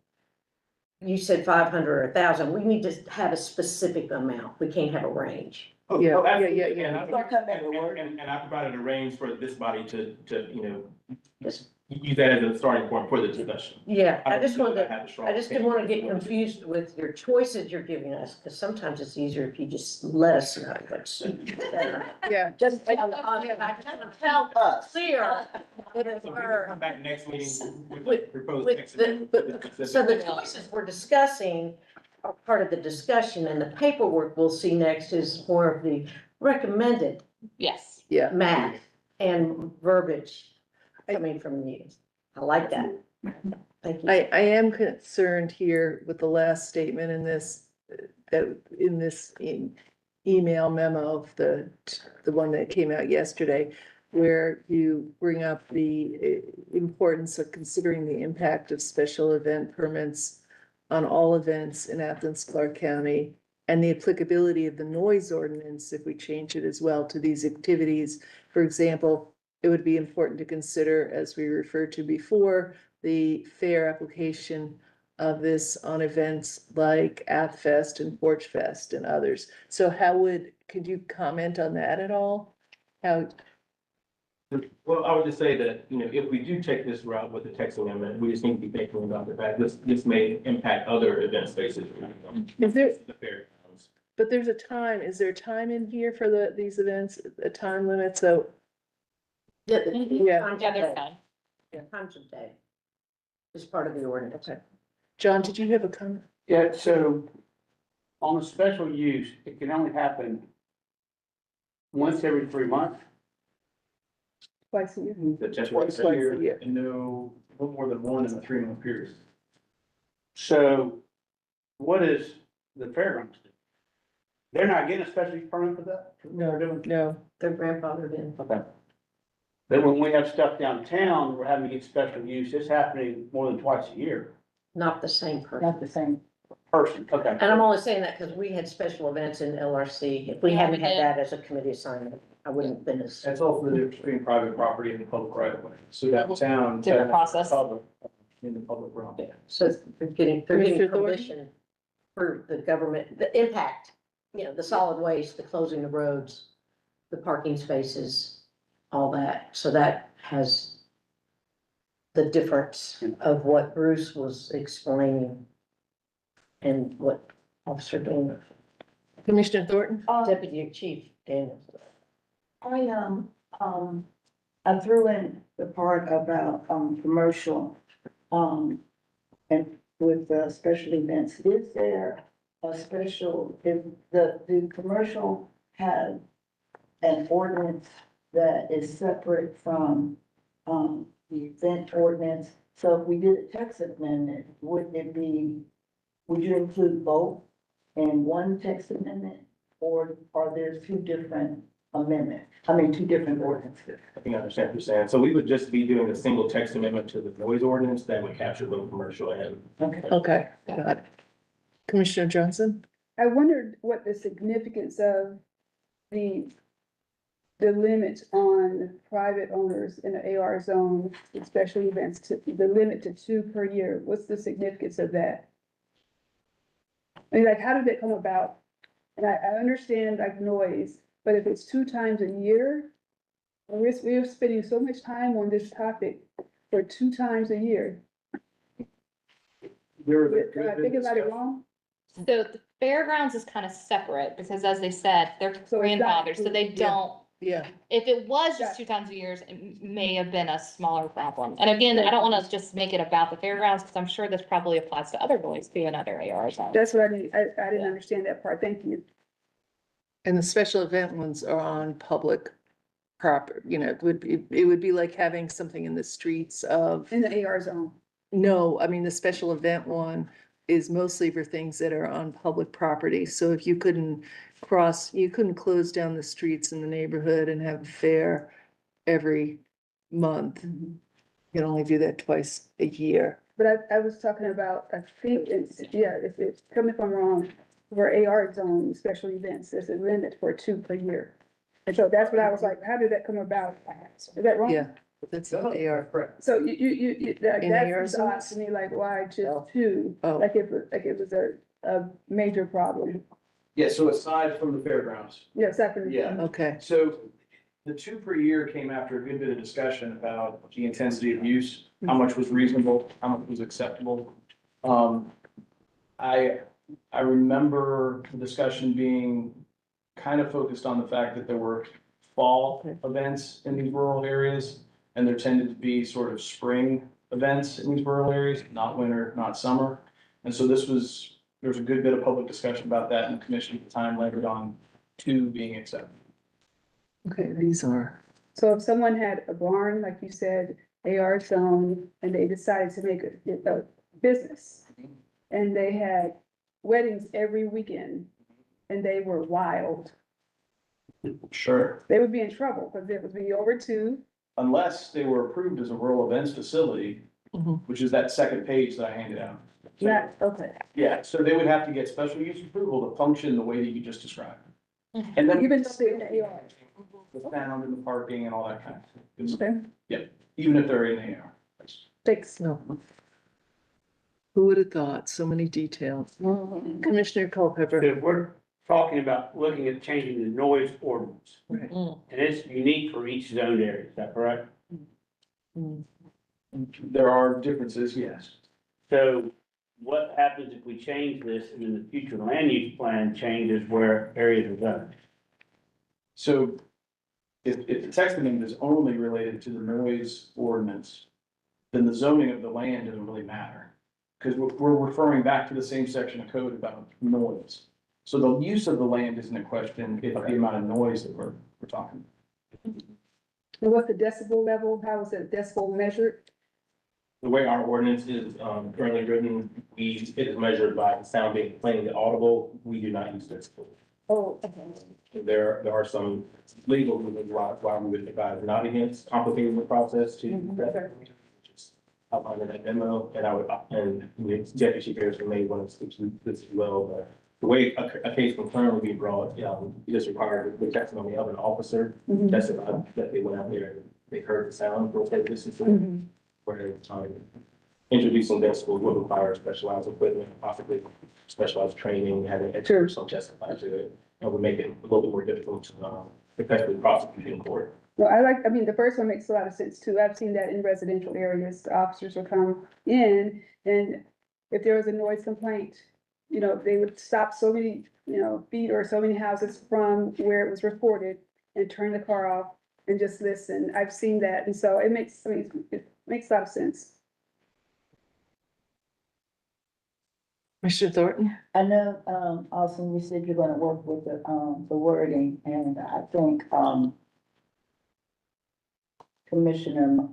You said 500 or 1,000. We need to have a specific amount. We can't have a range. Yeah, Absolutely. yeah. And I- Don't come back to work. And I provided a range for this body to, use that as a starting point for the discussion. Yeah, I don't just feel wanted that to, I have a strong I just didn't want to get opinion. confused with your choices you're giving us, because sometimes it's easier if you just let us know what's better. Yeah. Just tell us, clear. So we can come back next meeting with With- proposed with text. the- So the choices we're discussing part of the discussion and the paperwork we'll see next is more of the recommended Yes. Yeah, math and verbiage coming from you. I like that. Thank you. I am concerned here with the last statement in this, that in this email memo of the one that came out yesterday, where you bring up the importance of considering the impact of special event permits on all events in Athens-Clarke County, and the applicability of the noise ordinance if we change it as well to these activities. For example, it would be important to consider, as we referred to before, the fair application of this on events like AthFest and Porch Fest and others. So could you comment on that at all? How, Well, I would just say that, if we do take this route with the text amendment, we just need to be thinking about the fact this may impact other event spaces. is there, The fairgrounds. but there's a time, is there a time in here for these events, a time limit? So, Yeah. Yeah. Times Yeah, of they're day. fine. Times of day is part of the ordinance. Okay. John, did you have a comment? Yeah, so on the special use, it can only happen once every 3 months. Twice a year. That's Twice what a year. And no more than one in a 3-month period. So what is the fairgrounds do? They're not getting a special use permit for that? No, They're grandfathered in. Okay. But when we have stuff downtown, we're having to get special use, it's happening more than twice a year. Not the same person. the same. Person, okay. And I'm only saying that because we had special events in LRC. If we Yeah, hadn't we had did. that as a committee assignment, I wouldn't have been as. That's also the difference between private property and the public right of way. So downtown. Different process. Public, in the public realm. So they're getting Commissioner Thornton? permission for the government, the impact, the solid waste, the closing the roads, the parking spaces, all that. So that has the difference of what Bruce was explaining and what Officer Daniel, Commissioner Thornton? Deputy Chief Daniel. I threw in the part about, commercial, and with, special events. Is there a special, if the commercial have an ordinance that is separate from, the event ordinance? So if we did a text amendment, would you include both in one text amendment? Or are there two different amendments? Two different ordinances? I think I understand what you're saying. So we would just be doing a single text amendment to the noise ordinance that would capture both commercial and. Okay. Okay, got it. Commissioner Johnson? I wondered what the significance of the limit on private owners in the AR zone, especially events, the limit to 2 per year. What's the significance of that? Like, how did that come about? And I understand like noise, but if it's 2 times a year, we're spending so much time on this topic for 2 times a year. Am I thinking about it wrong? So the fairgrounds is kind of separate because as they said, they're So it's not grandfathered, so they included, yeah. don't. Yeah, If it was just 2 times a year, it may have been a smaller problem. And again, I don't want to just make it about the fairgrounds because I'm sure this probably applies to other noise too in other ARs. That's what I didn't Yeah. understand that part. Thank you. and the special event ones are on public property, it would be like having something in the streets of, In the AR zone. no, I mean, the special event one is mostly for things that are on public property. So if you couldn't close down the streets in the neighborhood and have a fair every month. You can only do that twice a year. But I was talking about, I think it's, if it's, tell me if I'm wrong, for AR zone, special events, there's a limit for 2 per year. And so that's what I was like, how did that come about? Is that wrong? Yeah, that's what they are. Correct. So In AR that's odd zones? to me, like, why just Oh. 2? Oh. Like it was a major problem. Yeah, so aside from the fairgrounds, Yes, I can. Yeah. Okay, so the 2 per year came after a good bit of discussion about the intensity of use, how much was reasonable, how much was acceptable. I remember the discussion being kind of focused on the fact that there were fall events in these rural areas, and there tended to be sort of spring events in these rural areas, not winter, not summer. And so this was there was a good bit of public discussion about that in the commission at the time, later on, two being accepted. Okay, these are, So if someone had a barn, like you said, AR zone, and they decided to make a business, and they had weddings every weekend, and they were wild, Sure. they would be in trouble, because it would be over two. Unless they were approved as a rural events facility, Mhm. which is that second page that I handed out. So- Not, okay, Yeah, so they would have to get special use approval to function the way that you just described. And then. even though they're in the AR. The sound and the parking and all that kind of stuff. It's- Okay, Even if they're in the AR. thanks. no. Who would have thought, so many details? Commissioner So Culpepper. if we're talking about looking at changing the noise ordinance, Right. and it's unique for each zone area, is that correct? There are differences, yes. So what happens if we change this and then the future land use plan changes where areas are zoned? So if the text amendment is only related to the noise ordinance, then the zoning of the land doesn't really matter. Because we're referring back to the same section of code about noise. So the use of the land isn't a question, it's the amount of noise that we're talking. And what's the decibel level, how is it decibel measured? The way our ordinance is currently written, it is measured by the sound being plainly audible. We do not use decibel. Oh, okay. There are some legal reasons why we would advise not against complicating the process to just outline in that memo, and Deputy Chief Harrison may want to speak to this as well, but the way a case can currently be brought, you just require the testimony of an officer Mhm. testified that they went out there and they heard the sound for a distance. Mhm. Where introducing decibels would require specialized equipment, possibly specialized training, having experts on testify to it. It would make it a little bit more difficult to effectively prosecute in court. Well, I mean, the first one makes a lot of sense too. I've seen that in residential areas. The officers will come in and if there was a noise complaint, they would stop so many, feet or so many houses from where it was reported and turn the car off and just listen. I've seen that. And so it makes a lot of sense. Commissioner Thornton? I know, Austin, you said you're gonna work with the wording, and I think, Commissioner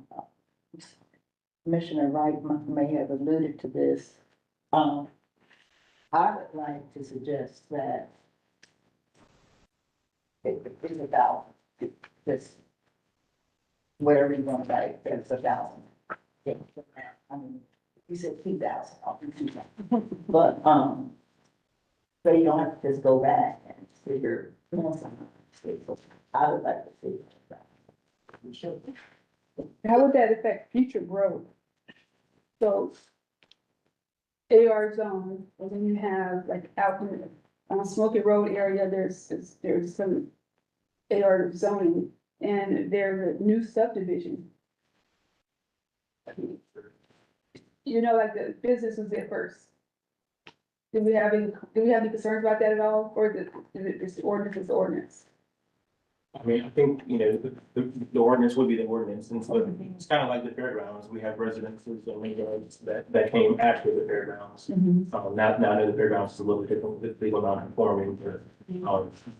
Wright may have alluded to this. I would like to suggest that it's about this, whatever you want to write, it's 1,000. I mean, you said 2,000, I'll do 2,000. But, so you don't have to just go back and figure, something. I would like to see that. How would that affect future growth? So AR zone, and then you have like out in Smoky Road area, there's some AR zoning and there's a new subdivision. Like the business was there first. Do we have any concerns about that at all? Or is the ordinance? I mean, I think, the ordinance would be the ordinance, and so it's kind of like the fairgrounds. We have residences and neighborhoods that came after the fairgrounds. Now that the fairgrounds is a little different, it's legal non-conforming, but,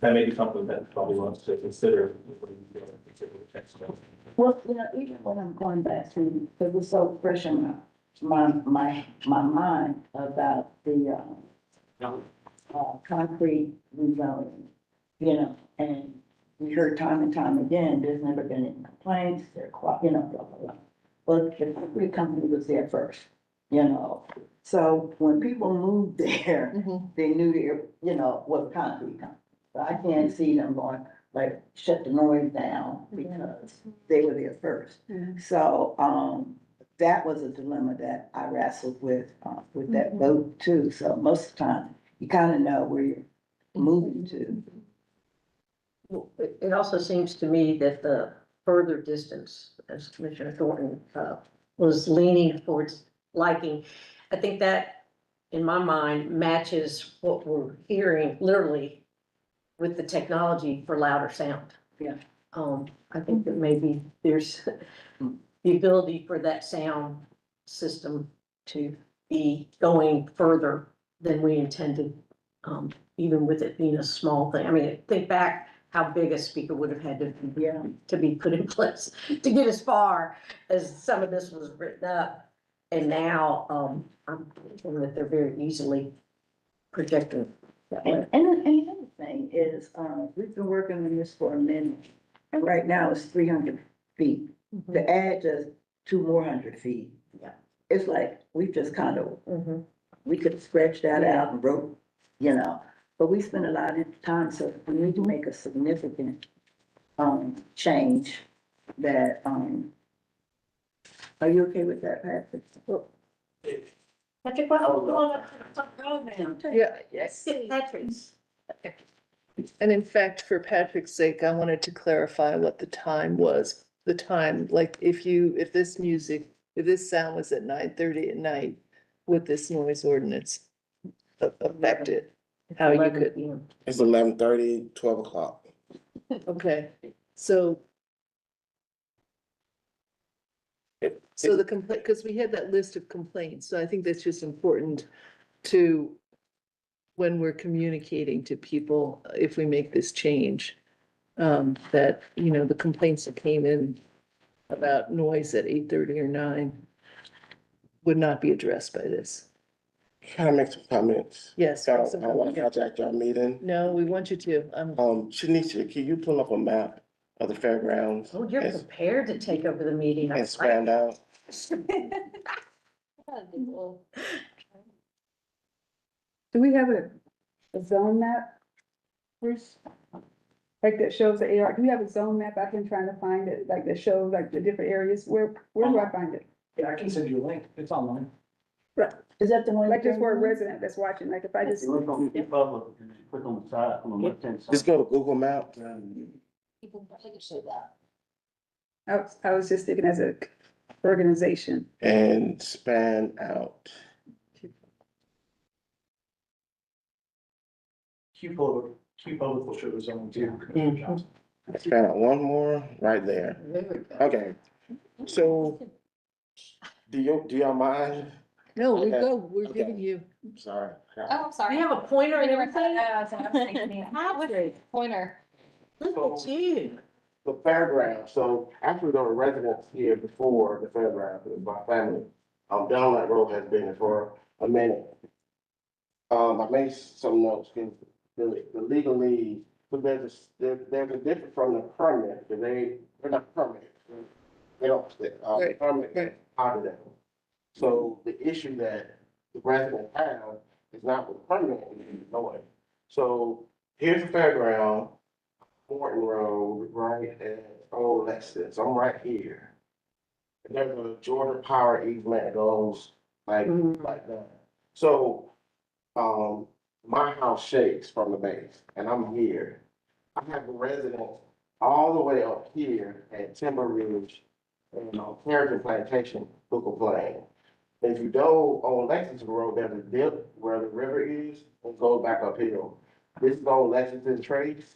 that may be something that probably wants to consider. Well, even when I'm going back to, it was so fresh in my mind about the, concrete rezoning, and we heard time and time again, there's never been any complaints, they're quite, blah, blah, blah. Well, the concrete company was there first, so when people moved there, they knew they, was a concrete company. But I can't see them going, like, shut the noise down because they were there first. So, that was a dilemma that I wrestled with that vote too. So most of the time, you kind of know where you're moving to. It also seems to me that the further distance, as Commissioner Thornton, was leaning towards liking. I think that, in my mind, matches what we're hearing literally with the technology for louder sound. Yeah. I think that maybe there's the ability for that sound system to be going further than we intended, even with it being a small thing. I mean, think back how big a speaker would have had to be put in place to get as far as some of this was written up. And now, I'm thinking that they're very easily projected that way. And the other thing is, we've been working on this for a minute, and right now it's 300 feet. To add just 200 more feet. Yeah. It's like, we just kind of, Mhm. we could stretch that out and wrote, but we spend a lot of time, so we need to make a significant, change that, are you okay with that, Patrick? Patrick, why don't you go on up to the top row now? Yeah, yes. Patrick's. And in fact, for Patrick's sake, I wanted to clarify what the time was. The time, like if this sound was at 9:30 at night, would this noise ordinance affect it? How you 11 could, p.m. It's 11:30, 12 o'clock. okay, so. So the complaint, because we had that list of complaints, so I think that's just important to, when we're communicating to people, if we make this change, that, the complaints that came in about noise at 8:30 or 9 would not be addressed by this. Can I make some comments? Yes. I don't want to hijack your meeting. No, we want you to. Shanisha, can you pull up a map of the fairgrounds? Oh, you're and- prepared to take over the meeting. I And like span out? Do we have a zone map, Bruce? Like that shows the AR, do we have a zone map? I've been trying to find it, like that shows like the different areas. Where do I find it? Yeah, I can send you a link. It's online. Is that the one? Like just for a resident that's watching, like if I just, You look on, click on the side, on the left-hand side. Just go to Google Maps. I was just thinking as a organization. And span out. Q Public will show the zone too. Span out one more, right there. Okay, so do y'all mind? No, we Okay, go, we're okay. giving you, Sorry. Oh, I'm Do sorry. you have a pointer and everything? Patrick. Pointer. Look at you. The fairground, so actually there were residents here before the fairground, it was my family. Down that road has been there for a minute. I made some notes, cause the legally, but there's a difference from the permit, cause they're not permanent. They don't, Right, permit right. out of them. So the issue that the residents have is not with permit, it's noise. So here's the fairground, Morton Road, right at Old Lexus, I'm right here. And there's a Georgia Power easement that goes like that. So, my house shakes from the base, and I'm here. I have a resident all the way up here at Timber Ridge and Carrington Plantation, Booker Plain. If you go on Lexington Road, there's a dip where the river is, and goes back uphill. This is on Lexington Trace.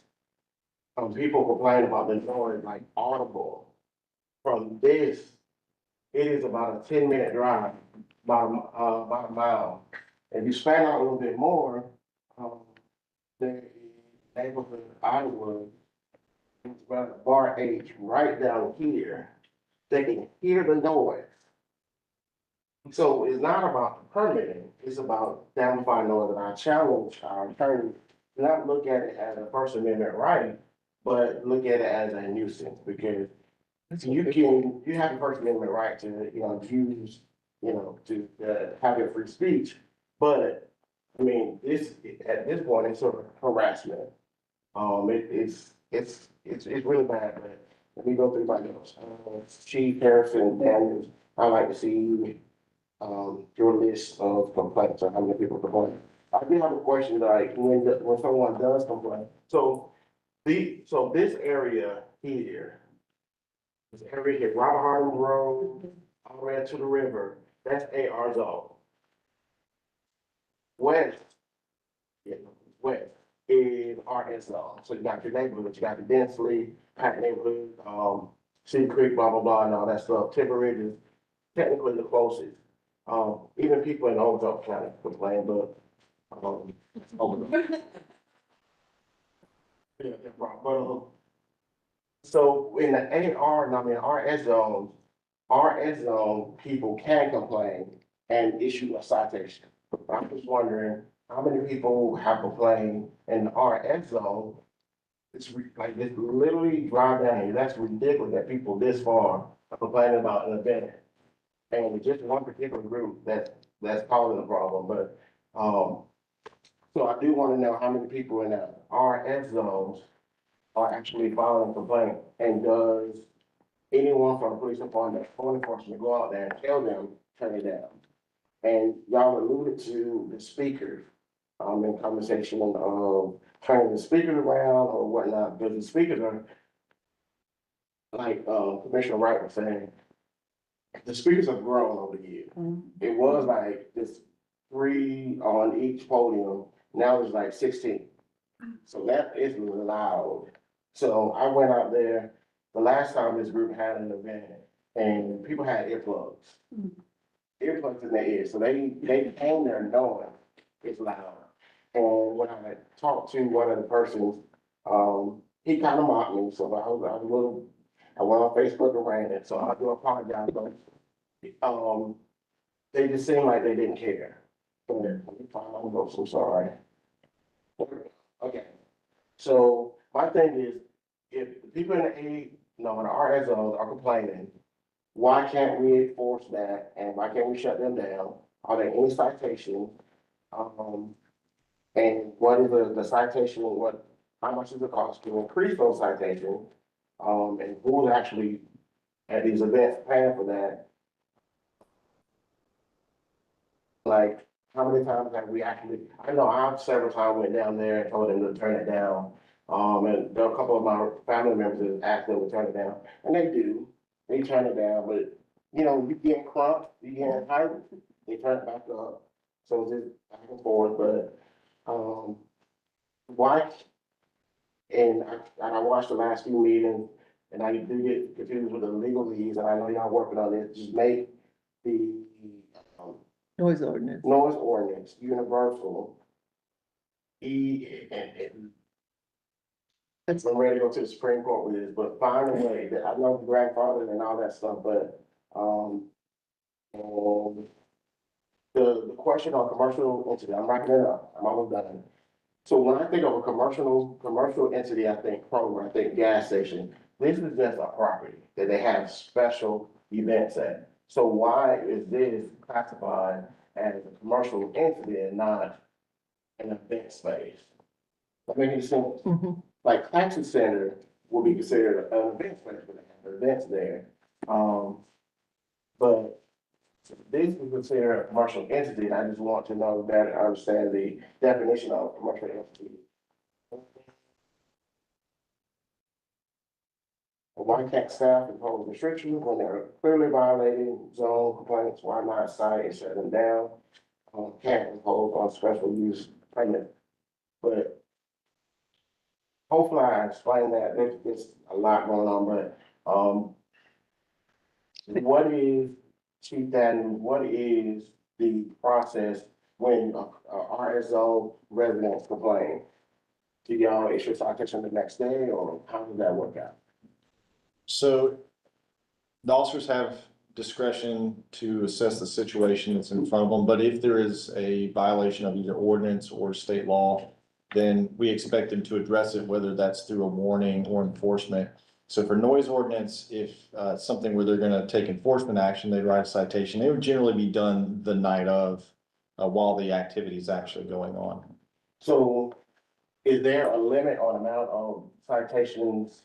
People complain about the noise, like audible. From this, it is about a 10-minute drive, about a mile. If you span out a little bit more, the neighborhood I was, it's about a bar H right down here. They can hear the noise. So it's not about the permitting, it's about amplifying noise, and I challenge our attorney to not look at it as a First Amendment right, but look at it as a nuisance, because you have a First Amendment right to, use, to, have your free speech. But, I mean, at this point, it's sort of harassment. It's really bad, but let me go through my notes. Chief Harrison Daniels, I'd like to see, your list of complaints, or how many people complain. I do have a question, like, when someone does complain, so this area here, Robert Harden Road, all the way to the river, that's AR zone. West, west is RS zone, so you got your neighborhoods, you got the densely packed neighborhood, Cedar Creek, blah, blah, blah, and all that stuff. Timber Ridge is technically the closest. Even people in Old County complain, but Over the- Yeah, no problem. But, so in the AR, I mean, RS zone, people can complain and issue a citation. I'm just wondering, how many people have complained in the RS zone? Like, it's literally drive down here, that's ridiculous that people this far are complaining about an event. And it's just one particular group that's causing the problem, but, so I do wanna know how many people in the RS zones are actually filing a complaint, and does anyone from the police department, law enforcement go out there and tell them, turn it down? And y'all alluded to the speaker, in conversation of turning the speakers around or whatnot, but the speakers are, like, Commissioner Wright was saying, the speakers have grown over the years. It was like this 3 on each podium, now it's like 16. So that is loud. So I went out there, the last time this group had an event, and people had earplugs. Earplugs in their ears, so they came there knowing it's loud. And when I talked to one of the persons, he kind of mocked me, so I went on Facebook and ran it, so I do apologize, but, they just seemed like they didn't care. I'm so sorry. Okay, so my thing is, if the people in the in the RS zones are complaining, why can't we enforce that, and why can't we shut them down? Are there any citations? And what is the citation, how much does it cost to increase those citations? And who's actually at these events paying for that? Like, how many times have we actually, I know I've several times went down there and told them to turn it down. And there are a couple of my family members that asked them to turn it down, and they do, they turn it down, but, you know, you get crumped, you get tight, they turn it back up. So it's just back and forth, but, why? And I watched the last few meetings, and I do get confused with the legalese, and I know y'all working on it, just make the, Noise ordinance. noise ordinance universal. I'm ready to go to the Supreme Court with this, but find a way that, I know grandfather and all that stuff, but, and the question on commercial entity, I'm wrapping it up, I'm almost done. So when I think of a commercial entity, I think Kroger, I think gas station. This is just a property that they have special events at. So why is this classified as a commercial entity and not an event space? That makes any sense? Mhm. Like Claxton Center will be considered an event space, but they have events there. But this is considered a commercial entity, and I just want to know that I understand the definition of commercial entity. Why can't staff impose restrictions when they're clearly violating zone complaints? Why not cite and shut them down? Can't impose on special use permit. But hopefully I explained that. There's a lot going on, but, what is, Chief Danton, what is the process when a RSO residents complain? Do y'all issue a citation the next day, or how does that work out? So the officers have discretion to assess the situation that's in front of them, but if there is a violation of either ordinance or state law, then we expect them to address it, whether that's through a warning or enforcement. So for noise ordinance, if something where they're gonna take enforcement action, they write a citation, it would generally be done the night of, while the activity is actually going on. So is there a limit on amount of citations?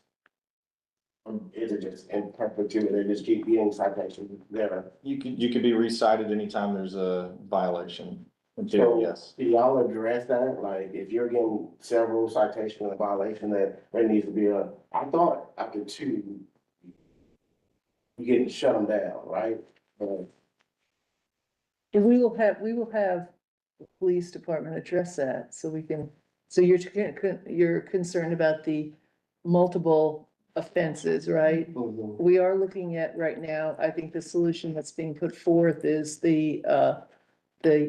Or is it just in perpetuity, they just keep getting citations there? You could be recited anytime there's a violation. So, Yes. do y'all address that? Like, if you're getting several citations and violation, that there needs to be I thought after 2, you getting shut them down, right? But And we will have the police department address that, so we can, so you're concerned about the multiple offenses, right? We are looking at right now, I think the solution that's being put forth is the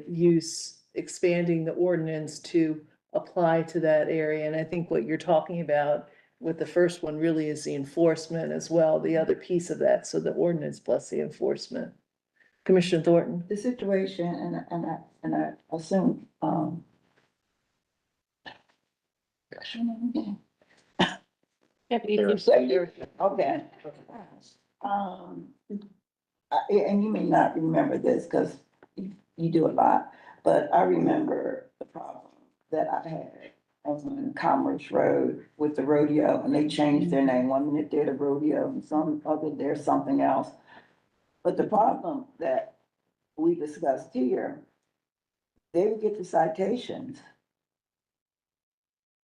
use expanding the ordinance to apply to that area. And I think what you're talking about with the first one really is the enforcement as well, the other piece of that. So the ordinance plus the enforcement. Commissioner Thornton? The situation, and I assume, okay. And you may not remember this, cause you do a lot, but I remember the problem that I had on Commerce Road with the rodeo, and they changed their name. 1 minute they're the rodeo, and some other, there's something else. But the problem that we discussed here, they would get the citations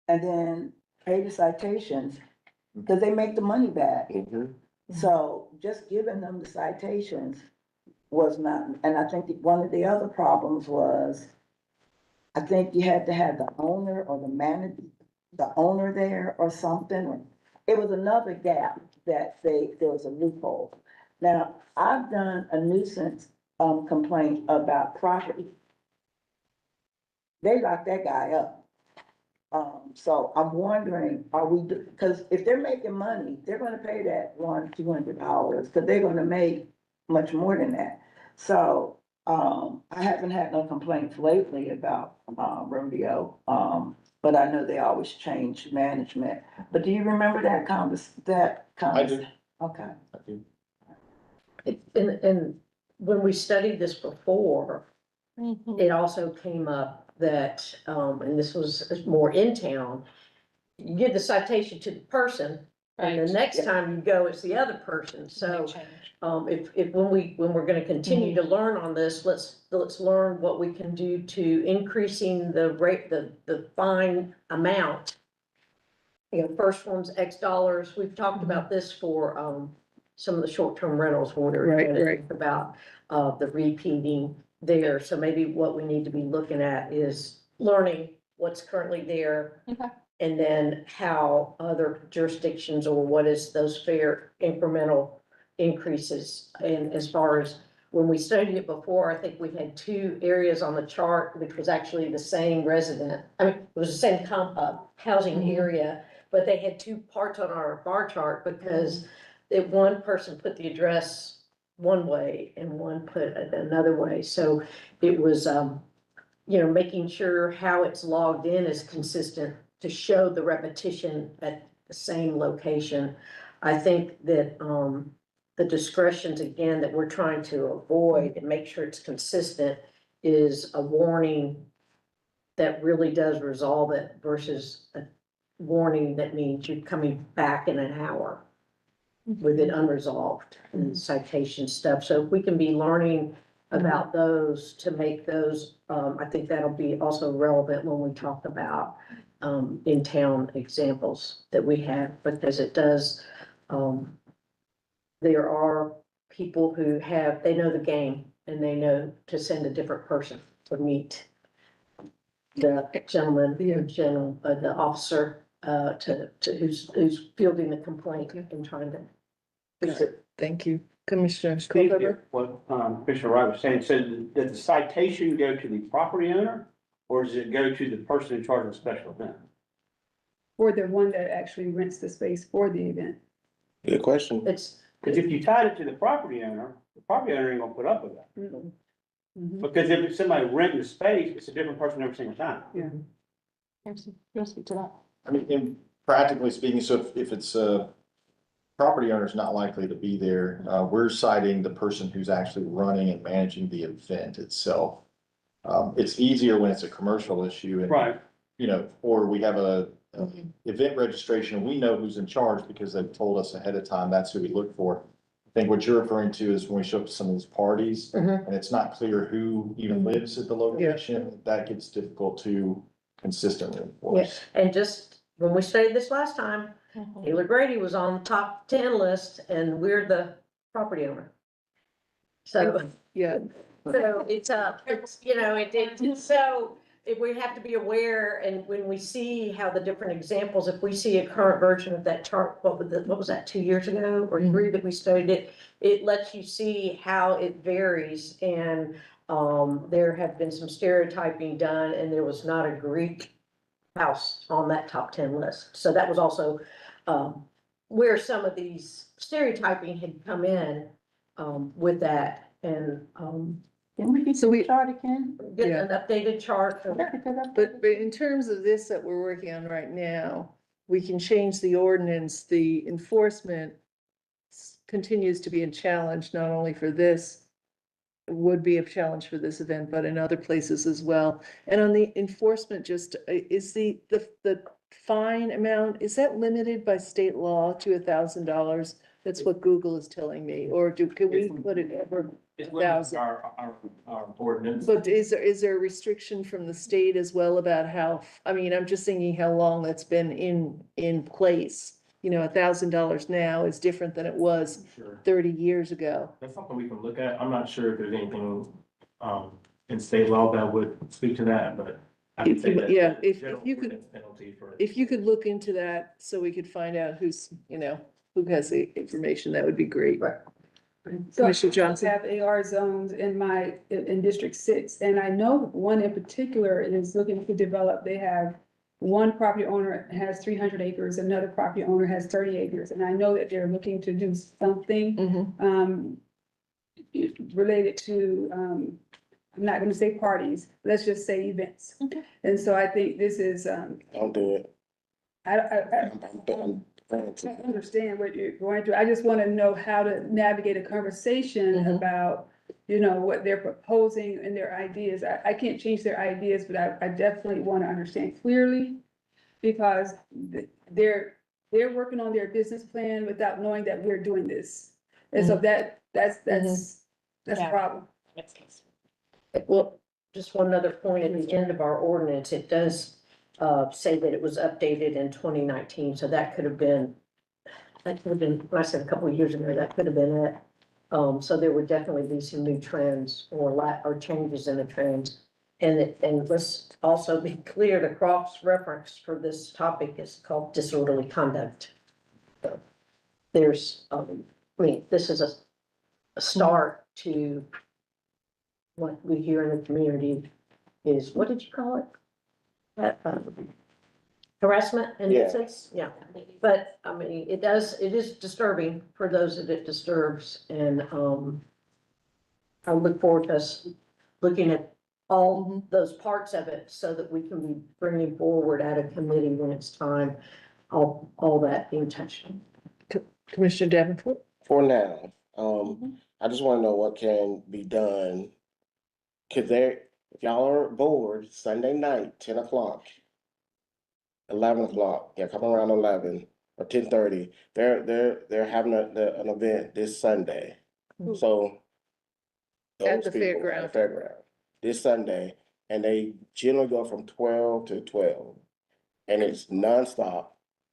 and then pay the citations, because they make the money back. So just giving them the citations was not, and I think that one of the other problems was, I think you had to have the owner or the owner there or something. It was another gap that there was a loophole. Now, I've done a nuisance, complaint about property. They locked that guy up. So I'm wondering, are we, because if they're making money, they're gonna pay that $200, because they're gonna make much more than that. So, I haven't had no complaints lately about, rodeo, but I know they always change management. But do you remember that I do. Okay. I do. And when we studied this before, it also came up that, and this was more in town, you give the citation to the person, and the Right. next time you go, it's the other person. So, if when we're gonna continue to learn on this, let's learn what we can do to increasing the rate, the fine amount. You know, first one's X dollars. We've talked about this for, some of the short-term rentals when we were Right, trying to right. think about, the repeating there. So maybe what we need to be looking at is learning what's currently there. Okay. And then how other jurisdictions, or what is those fair incremental increases. And as far as when we studied it before, I think we had 2 areas on the chart, which was actually the same resident. I mean, it was the same housing area, but they had 2 parts on our bar chart, because that one person put the address one way and one put it another way. So it was, making sure how it's logged in is consistent to show the repetition at the same location. I think that, the discretions, again, that we're trying to avoid and make sure it's consistent is a warning that really does resolve it versus a warning that means you're coming back in an hour with it unresolved and citation stuff. So if we can be learning about those to make those, I think that'll be also relevant when we talk about in-town examples that we have, because it does, there are people who they know the game, and they know to send a different person to meet the gentleman, the officer, who's fielding the complaint and trying to fix it. Thank you. Commissioner Steve, Culpepper? what Commissioner Wright was saying, so does the citation go to the property owner, or does it go to the person in charge of the special event? Or the one that actually rents the space for the event. Good question. It's, Because if you tied it to the property owner ain't gonna put up with that. Mhm. Because if it's somebody renting the space, it's a different person every single time. Yeah. You'll speak to that. I mean, and practically speaking, so if it's a property owner's not likely to be there, we're citing the person who's actually running and managing the event itself. It's easier when it's a commercial issue and, Right. or we have a event registration and we know who's in charge because they've told us ahead of time, that's who we look for. I think what you're referring to is when we show up to some of these parties and it's not clear who even lives at the location, that gets difficult to consistently enforce. and just, when we studied this last time, Taylor Grady was on the top 10 list, and we're the property owner. So, Yeah, so it's, so if we have to be aware, and when we see how the different examples, if we see a current version of that chart, what was that, 2 years ago or 3 that we studied it, it lets you see how it varies, and There had been some stereotyping done, and there was not a Greek house on that top 10 list. So that was also, where some of these stereotyping had come in, with that, and, Can we get So we- the chart again? get an updated chart. But in terms of this that we're working on right now, we can change the ordinance, the enforcement continues to be a challenge, not only for this, would be a challenge for this event, but in other places as well. And on the enforcement, just, is the fine amount, is that limited by state law to $1,000? That's what Google is telling me, or can we put it over? It's 1,000. our ordinance. But is there a restriction from the state as well about how, I mean, I'm just thinking how long that's been in place. You know, $1,000 now is different than it was Sure. 30 years ago. That's something we can look at. I'm not sure if there's anything, in state law that would speak to that, but. I would say that Yeah, if general you could, ordinance penalty for- if you could look into that so we could find out who's, who has the information, that would be great. Right. So Commissioner I Johnson? have AR zones in District 6, and I know one in particular is looking to develop, they have one property owner has 300 acres, another property owner has 30 acres, and I know that they're looking to do something, Mhm. related to, I'm not gonna say parties, let's just say events. Okay. And so I think this is, Don't do it. I understand what you're going through. I just want to know how to navigate a conversation Mhm. about, what they're proposing and their ideas. I can't change their ideas, but I definitely want to understand clearly because they're working on their business plan without knowing that we're doing this. And so that's a Yeah. problem. Well, just one other point, at the end of our ordinance, it does say that it was updated in 2019, so that could have been, when I said a couple of years ago, that could have been it. So there would definitely be some new trends or changes in the trends. And let's also be clear, the cross-reference for this topic is called disorderly conduct. So there's, this is a start to what we hear in the community is, what did you call it? Harassment and Yeah. nuisance, yeah. But, it is disturbing for those that it disturbs, and, I look forward to us looking at all those parts of it so that we can be bringing forward at a committee when it's time, all that being touched on. Commissioner Davenport? For now, I just wanna know what can be done. Cause if y'all are bored, Sunday night, 10 o'clock, 11 o'clock, yeah, come around 11 or 10:30, they're having an event this Sunday. So. At those the people at the fairground, this Sunday, and they generally go from 12 to 12. And it's nonstop.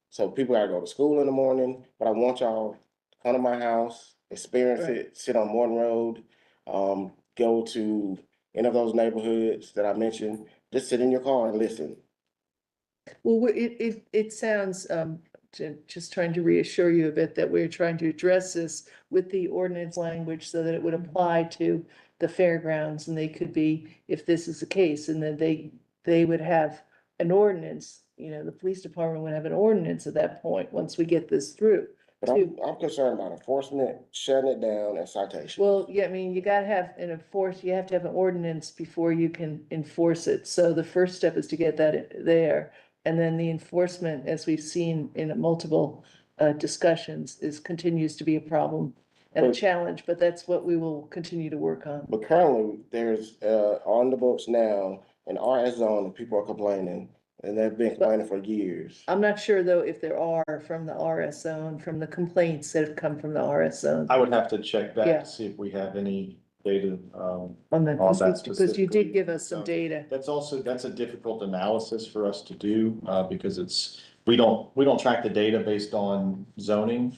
So people gotta go to school in the morning, but I want y'all to come to my house, experience Right. it, sit on Morton Road, go to any of those neighborhoods that I mentioned, just sit in your car and listen. Well, it sounds, just trying to reassure you a bit that we're trying to address this with the ordinance language so that it would apply to the fairgrounds, and they could be, if this is the case, and then they would have an ordinance, the police department would have an ordinance at that point, once we get this through. But I'm concerned about enforcement, shutting it down, and citation. Well, yeah, I mean, you gotta have you have to have an ordinance before you can enforce it. So the first step is to get that there. And then the enforcement, as we've seen in multiple discussions, continues to be a problem and a But- challenge, but that's what we will continue to work on. But currently, there's, on the books now, an RS zone, and people are complaining, and they've been complaining for years. I'm not sure, though, if there are from the RS zone, from the complaints that have come from the RS zone. I would have to check Yeah. that to see if we have any data, On on that because you specifically. did give us some data. That's a difficult analysis for us to do, because we don't track the data based on zoning.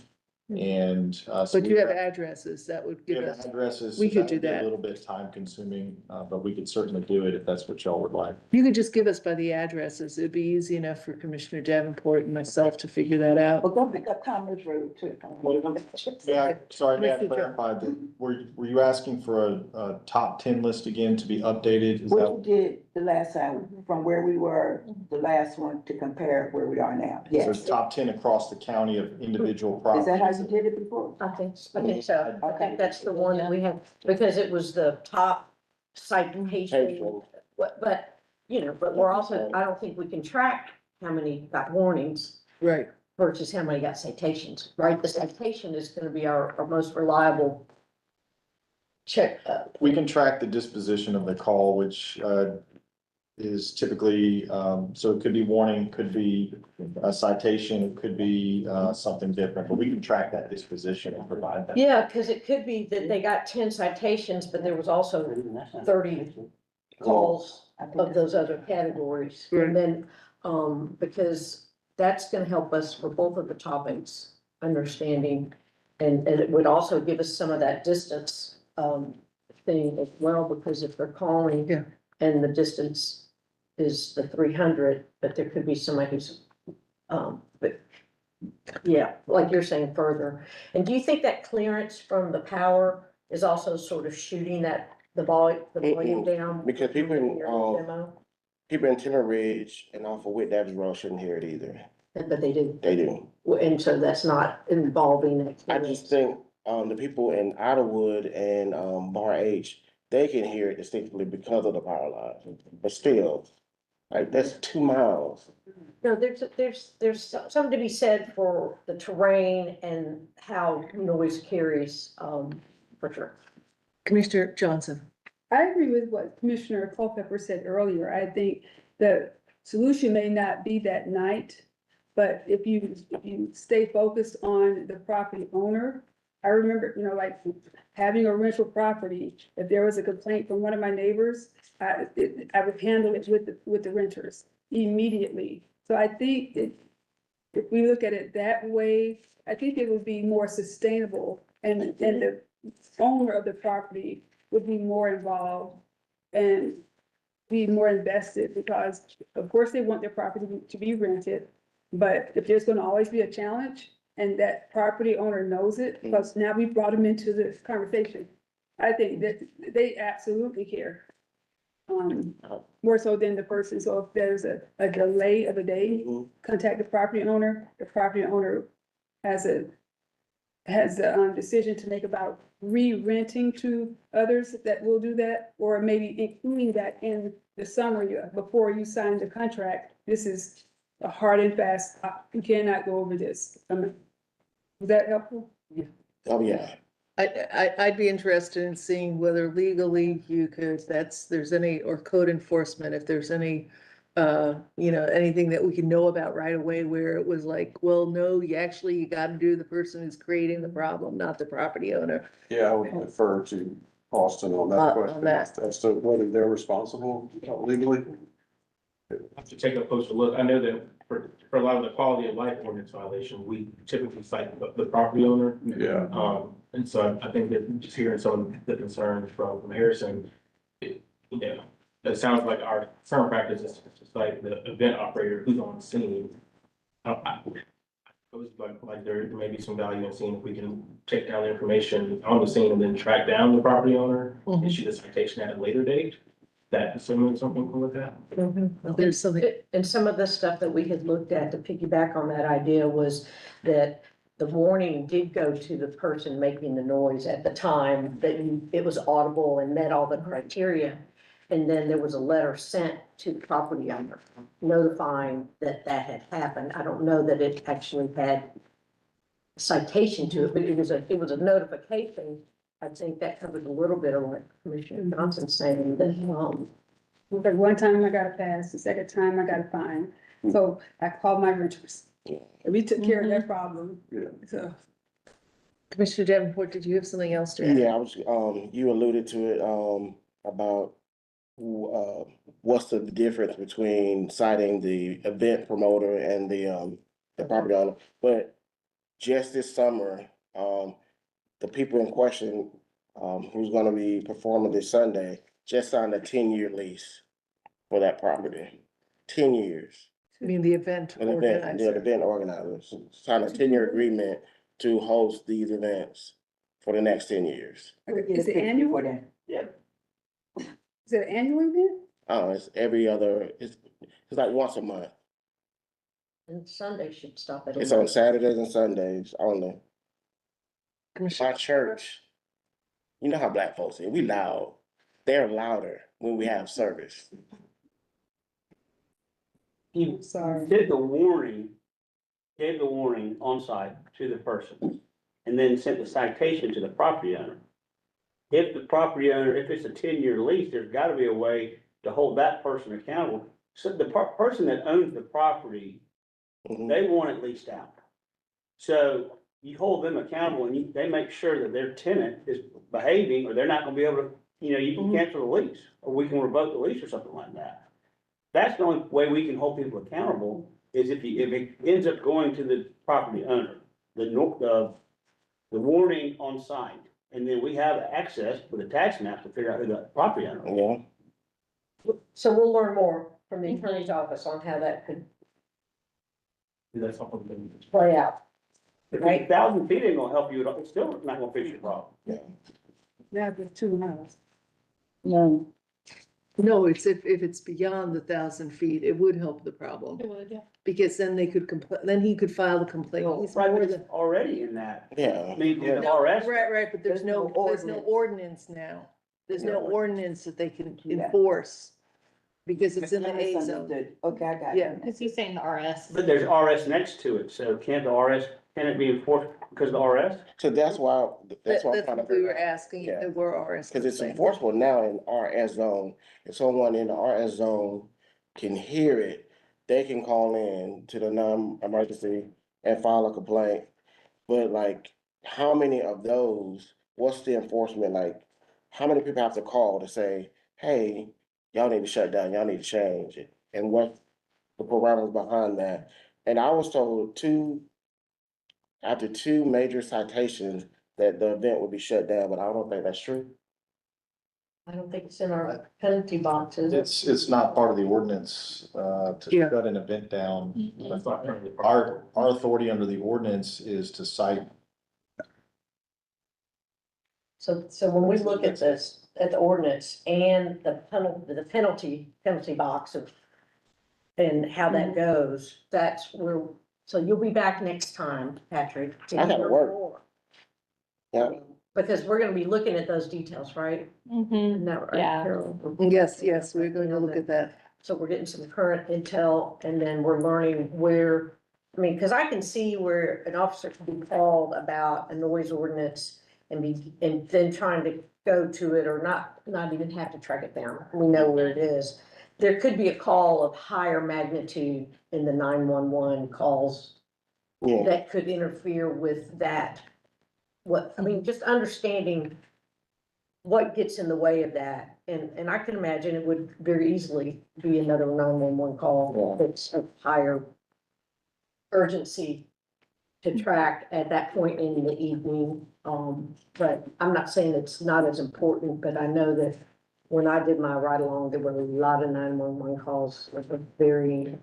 And, so But you we have addresses that would we give have us, addresses. we so could do would be that. A little bit time consuming, but we could certainly do it if that's what y'all would like. you could just give us by the addresses. It'd be easy enough for Commissioner Davenport and myself to figure that out. We're gonna pick up Commerce Road too. Yeah, sorry, may I Mr. Jones. clarify that, were you asking for a top 10 list again to be updated? Is What that? you did the last time, from where we were, the last one to compare where we are now, So yes. top 10 across the county of individual Is properties. that how you did it before? I think so. I Okay. think that's the one that we have, because it was the top citation. But, you know, but we're also, I don't think we can track how many got warnings Right. versus how many got citations, right? The citation is gonna be our most reliable check. We can track the disposition of the call, which is typically, so it could be warning, could be a citation, it could be something different, but we can track that disposition and provide that. Yeah, because it could be that they got 10 citations, but there was also 30 calls of those other categories. And then, because that's gonna help us for both of the topics, understanding. And it would also give us some of that distance, thing as well, because if they're calling. Yeah. And the distance is the 300, but there could be somebody who's, but. Yeah, like you're saying further. And do you think that clearance from the power is also sort of shooting the volume down? Because people in, Demo? people in Timber Ridge and off of Whit Davis Road shouldn't hear it either. But they do. They do. And so that's not involving that. I just think, the people in Idlewood and, Bar H, they can hear it distinctly because of the power line, but still, like, that's 2 miles. No, there's something to be said for the terrain and how noise carries, for sure. Commissioner Johnson. I agree with what Commissioner Culpepper said earlier. I think the solution may not be that night, but if you stay focused on the property owner. I remember, like having a rental property, if there was a complaint from one of my neighbors, I would handle it with the renters immediately. So I think if we look at it that way, I think it would be more sustainable and the owner of the property would be more involved and be more invested because of course they want their property to be rented. But if there's gonna always be a challenge and that property owner knows it, because now we brought them into this conversation, I think that they absolutely care. More so than the person. So if there's a delay of a day, contact the property owner. The property owner has a decision to make about re-renting to others that will do that, or maybe including that in the summary before you sign the contract. This is a hard and fast, you cannot go over this. Is that helpful? Oh, yeah. I'd be interested in seeing whether legally you could, there's any, or code enforcement, if there's any, anything that we can know about right away where it was like, well, no, you gotta do the person who's creating the problem, not the property owner. Yeah, I would defer to Austin on that On question, that. as to whether they're responsible legally. I have to take a closer look. I know that for a lot of the quality of life ordinance violation, we typically cite the property owner. Yeah. And so I think that just hearing some of the concerns from Harrison, it sounds like our current practice is just like the event operator who's on scene. I was like there may be some value in seeing if we can take down the information on the scene and then track down the property owner, issue the citation at a later date. That assuming something with that. There's something, And some of the stuff that we had looked at to piggyback on that idea was that the warning did go to the person making the noise at the time, that it was audible and met all the criteria. And then there was a letter sent to the property owner notifying that had happened. I don't know that it actually had citation to it, but it was a notification. I think that covers a little bit of what Commissioner Johnson's saying, that, The one time I got a pass, the second time I got a fine. So I called my renters. And we took care of that problem. Yeah. So. Commissioner Davenport, did you have something else to add? Yeah, I was, you alluded to it, about, what's the difference between citing the event promoter and the property owner. But just this summer, the people in question, who's gonna be performing this Sunday, just signed a 10-year lease for that property. 10 years. I mean, the event An event, yeah, the organizer. event organizers signed a 10-year agreement to host these events for the next 10 years. Is it annual? Yeah. Is it an annual event? Oh, it's every other, it's like once a month. And Sunday should stop at. It's on Saturdays and Sundays only. Commissioner- My church, you know how black folks are, we loud. They're louder when we have service. You Sorry. gave the warning on site to the person, and then sent the citation to the property owner. If the property owner, if it's a 10-year lease, there's gotta be a way to hold that person accountable. So the person that owns the property, Mhm. they want it leased out. So you hold them accountable and they make sure that their tenant is behaving, or they're not gonna be able to, you can cancel the lease, or we can revoke the lease or something like that. That's the only way we can hold people accountable, is if it ends up going to the property owner, the warning on site. And then we have access with a tax map to figure out who the property owner is. Yeah, So we'll learn more from the attorney's office on how that could That's something. play out. If it's 1,000 feet ain't gonna help you at all, it's still not gonna fix your problem. Yeah, the 2 miles. No. No, it's if it's beyond the 1,000 feet, it would help the problem, It would, yeah. because then they could then he could file the complaint. He's Right, more but than- it's already in that. yeah. I mean, in the No, RS. right, but there's no ordinance. ordinance now. There's no No. ordinance that they can Yeah. enforce, because it's in the A zone. Okay, I got Yeah. Cause he's saying the RS. But there's RS next to it, so can it be enforced because of the RS? So that's why I'm That's trying to what we were figure out. asking, Yeah. if there were RS. Cause it's complaints. enforceable now in RS zone. If someone in the RS zone can hear it, they can call in to the non-emergency and file a complaint. But like, how many of those, what's the enforcement like? How many people have to call to say, hey, y'all need to shut down, y'all need to change it? And what the parameters behind that? And I was told after 2 major citations, that the event would be shut down, but I don't think that's true. I don't think it's in our penalty boxes. It's not part of the ordinance, to Yeah. shut an event down. That's not currently. Our authority under the ordinance is to cite. So when we look at this, at the ordinance and the penalty box of, and how that goes, that's where, so you'll be back next time, Patrick. to I gotta hear work. more. Yeah. Because we're gonna be looking at those details, right? Mm-hmm. Isn't that right, Yeah. Carol? Yes, we're going to look at that. So we're getting some current intel, and then we're learning where, I mean, because I can see where an officer can be called about a noise ordinance and then trying to go to it, or not even have to track it down. We know where it is. There could be a call of higher magnitude in the 911 calls Yeah, that could interfere with that. I mean, just understanding what gets in the way of that. And I can imagine it would very easily be another 911 call that's of higher urgency to track at that point in the evening. But I'm not saying it's not as important, but I know that when I did my ride along, there were a lot of 911 calls that were very,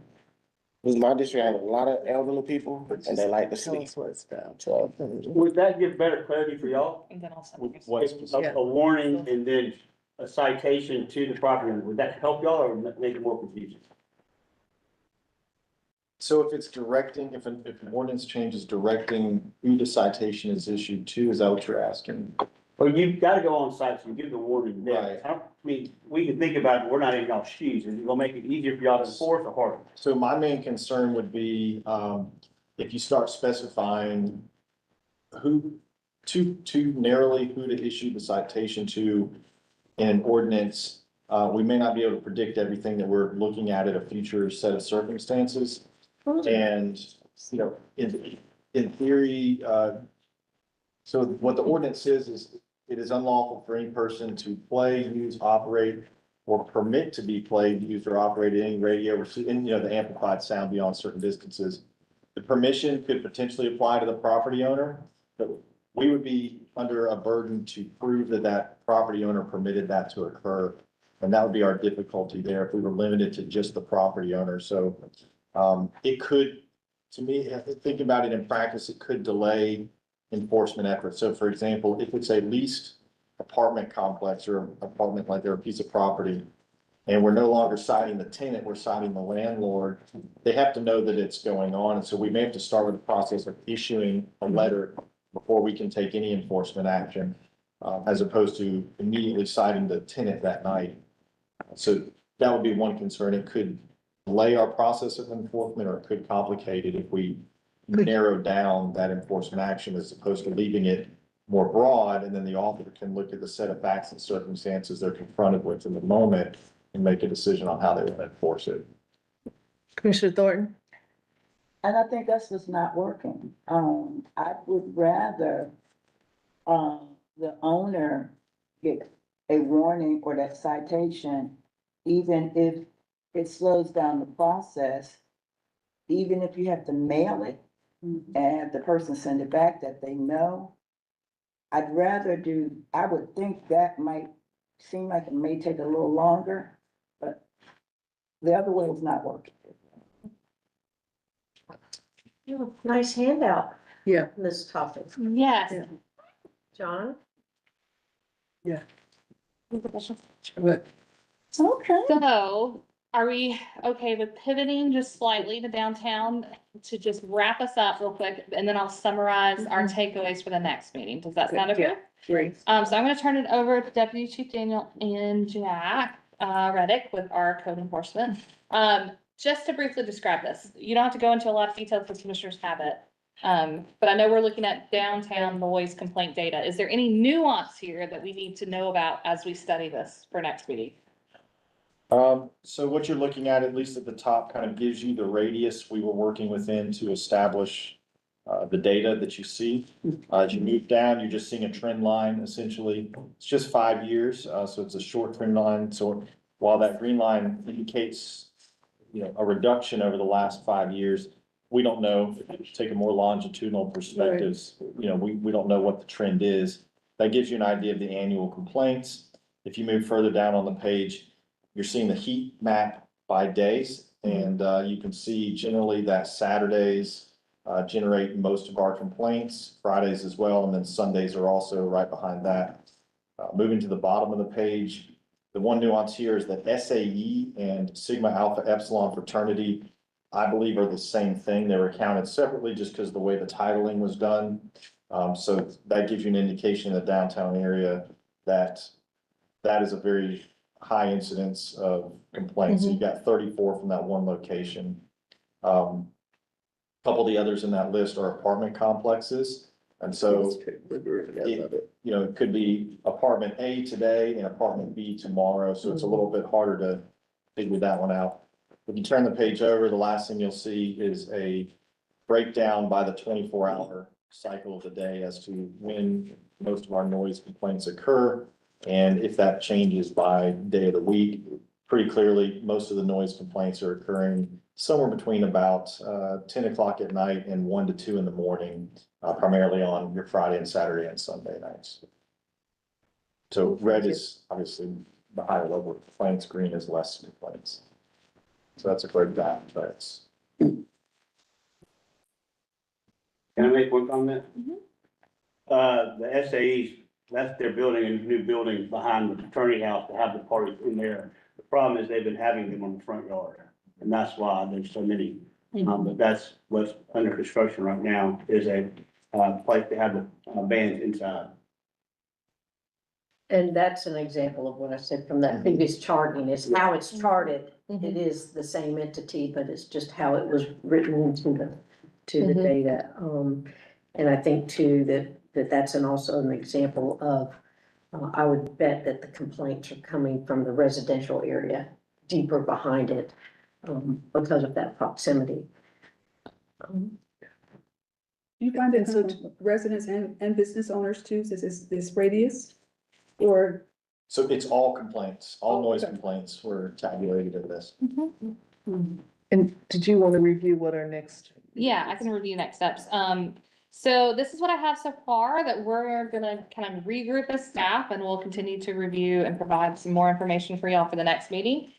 because my district had a lot of elderly people and they like to Tell sleep. us what it's about. So, Would that give better clarity for y'all? And then also. What's A warning and then a citation to the property owner, would that help y'all or make it more confusing? So if it's directing, if an ordinance change is directing who the citation is issued to, is that what you're asking? Well, you've got to go on site, so you give the warning Right. there. I mean, we can think about it, we're not in y'all's shoes, is it gonna make it easier for y'all to enforce or harder? So my main concern would be, if you start specifying too narrowly who to issue the citation to in an ordinance, we may not be able to predict everything that we're looking at a future set of circumstances. And, in theory, so what the ordinance says is it is unlawful for any person to play, use, operate, or permit to be played, used, or operated any radio or, the amplified sound beyond certain distances. The permission could potentially apply to the property owner, but we would be under a burden to prove that that property owner permitted that to occur. And that would be our difficulty there if we were limited to just the property owner. So it could, to me, thinking about it in practice, it could delay enforcement efforts. So for example, if it's a leased apartment complex or apartment, like they're a piece of property, and we're no longer citing the tenant, we're citing the landlord, they have to know that it's going on. And so we may have to start with the process of issuing a letter before we can take any enforcement action, as opposed to immediately citing the tenant that night. So that would be one concern. It could delay our process of enforcement, or it could complicate it if we narrow down that enforcement action as opposed to leaving it more broad, and then the author can look at the set of facts and circumstances they're confronted with in the moment and make a decision on how they want to enforce it. Commissioner Thornton? And I think that's what's not working. I would rather, the owner get a warning or that citation, even if it slows down the process, even if you have to mail it and have the person send it back that they know. I'd rather I would think that might seem like it may take a little longer, but the other way is not working. You have a nice handout. Yeah. On this topic. Yes. Yeah. John? But Okay. So are we okay with pivoting just slightly to downtown to just wrap us up real quick? And then I'll summarize our takeaways for the next meeting. Does that sound okay? Yeah. Great. So I'm gonna turn it over to Deputy Chief Daniel and Jack Reddick with our code enforcement. Just to briefly describe this, you don't have to go into a lot of detail because commissioners have it. But I know we're looking at downtown noise complaint data. Is there any nuance here that we need to know about as we study this for next meeting? So what you're looking at least at the top, kind of gives you the radius we were working within to establish the data that you see. As you move down, you're just seeing a trend line, essentially. It's just 5 years, so it's a short trend line. So while that green line indicates, a reduction over the last 5 years, we don't know. If you take a more longitudinal perspectives, we don't know what the trend is. That gives you an idea of the annual complaints. If you move further down on the page, you're seeing the heat map by days, and you can see generally that Saturdays generate most of our complaints, Fridays as well, and then Sundays are also right behind that. Moving to the bottom of the page, the one nuance here is that SAE and Sigma Alpha Epsilon fraternity, I believe, are the same thing. They were counted separately just because of the way the titling was done. So that gives you an indication in the downtown area that is a very high incidence of complaints. So you got 34 from that one location. Couple of the others in that list are apartment complexes. And so, it could be apartment A today and apartment B tomorrow. So it's a little bit harder to figure that one out. If you turn the page over, the last thing you'll see is a breakdown by the 24-hour cycle of the day as to when most of our noise complaints occur. And if that changes by day of the week, pretty clearly, most of the noise complaints are occurring somewhere between about 10 o'clock at night and 1 to 2 in the morning, primarily on your Friday and Saturday and Sunday nights. So red is obviously the higher level of complaints, green is less complaints. So that's a great back, but it's. Can I make one comment? The SAEs, they're building a new building behind the fraternity house to have the parties in there. The problem is they've been having them on the front yard, and that's why there's so many. But that's what's under construction right now, is a place to have the bands inside. And that's an example of what I said from that previous charting, is how it's charted. It is the same entity, but it's just how it was written into the data. And I think too, that's also an example of, I would bet that the complaints are coming from the residential area, deeper behind it, because of that proximity. Do you find that so residents and business owners too, this radius? Or? So it's all complaints, all noise Okay. complaints were tabulated in this. And did you want to review what our next? Yeah, I can review next steps. So this is what I have so far, that we're gonna kind of regroup as staff, and we'll continue to review and provide some more information for y'all for the next meeting.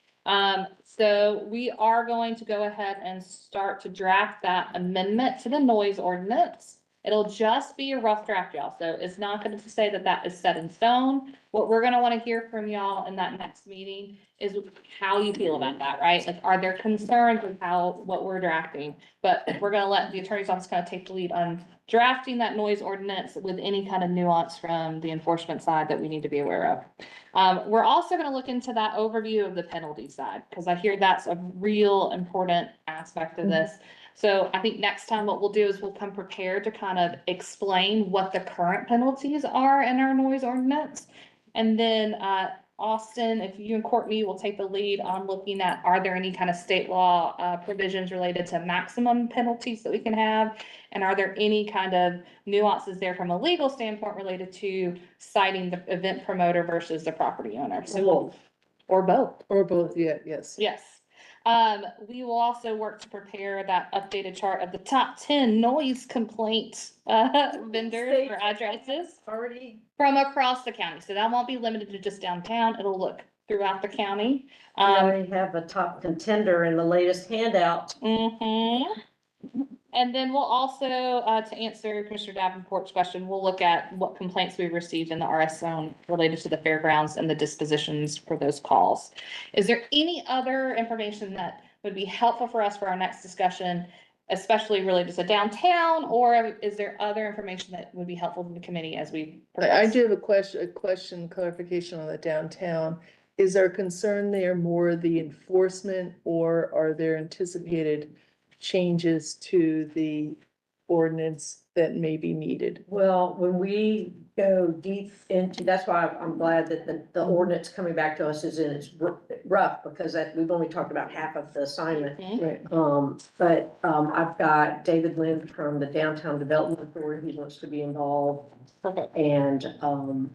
So we are going to go ahead and start to draft that amendment to the noise ordinance. It'll just be a rough draft, y'all, so it's not going to say that that is set in stone. What we're gonna want to hear from y'all in that next meeting is how you feel about that, right? Like, are there concerns with what we're drafting? But we're gonna let the attorney's office kind of take the lead on drafting that noise ordinance with any kind of nuance from the enforcement side that we need to be aware of. We're also gonna look into that overview of the penalty side, because I hear that's a real important aspect of this. So I think next time what we'll do is we'll come prepared to kind of explain what the current penalties are in our noise ordinance. And then, Austin, if you and Courtney will take the lead on looking at, are there any kind of state law, provisions related to maximum penalties that we can have? And are there any kind of nuances there from a legal standpoint related to citing the event promoter versus the property owner? So, or both. Or both, yeah, yes. Yes. We will also work to prepare that updated chart of the top 10 noise complaint, vendors or addresses Already, from across the county. So that won't be limited to just downtown. It'll look throughout the county. we already have a top contender in the latest handout. And then we'll also, to answer Commissioner Davenport's question, we'll look at what complaints we've received in the RS zone related to the fairgrounds and the dispositions for those calls. Is there any other information that would be helpful for us for our next discussion, especially related to downtown, or is there other information that would be helpful to the committee as we I progress? do have a question, clarification on the downtown. Is our concern there more the enforcement, or are there anticipated changes to the ordinance that may be needed? Well, when we go deep into, that's why I'm glad that the ordinance coming back to us is in its rough, because we've only talked about half of the assignment. Right. I've got David Lynn from the Downtown Development Authority who wants to be involved. Perfect. And,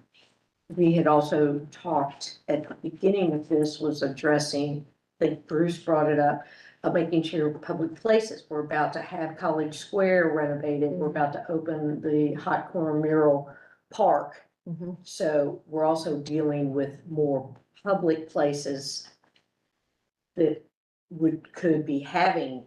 we had also talked at the beginning of this was addressing, I think Bruce brought it up, of making sure public places, we're about to have College Square renovated, we're about to open the Hot Corner Mural Park. Mhm. So we're also dealing with more public places that could be having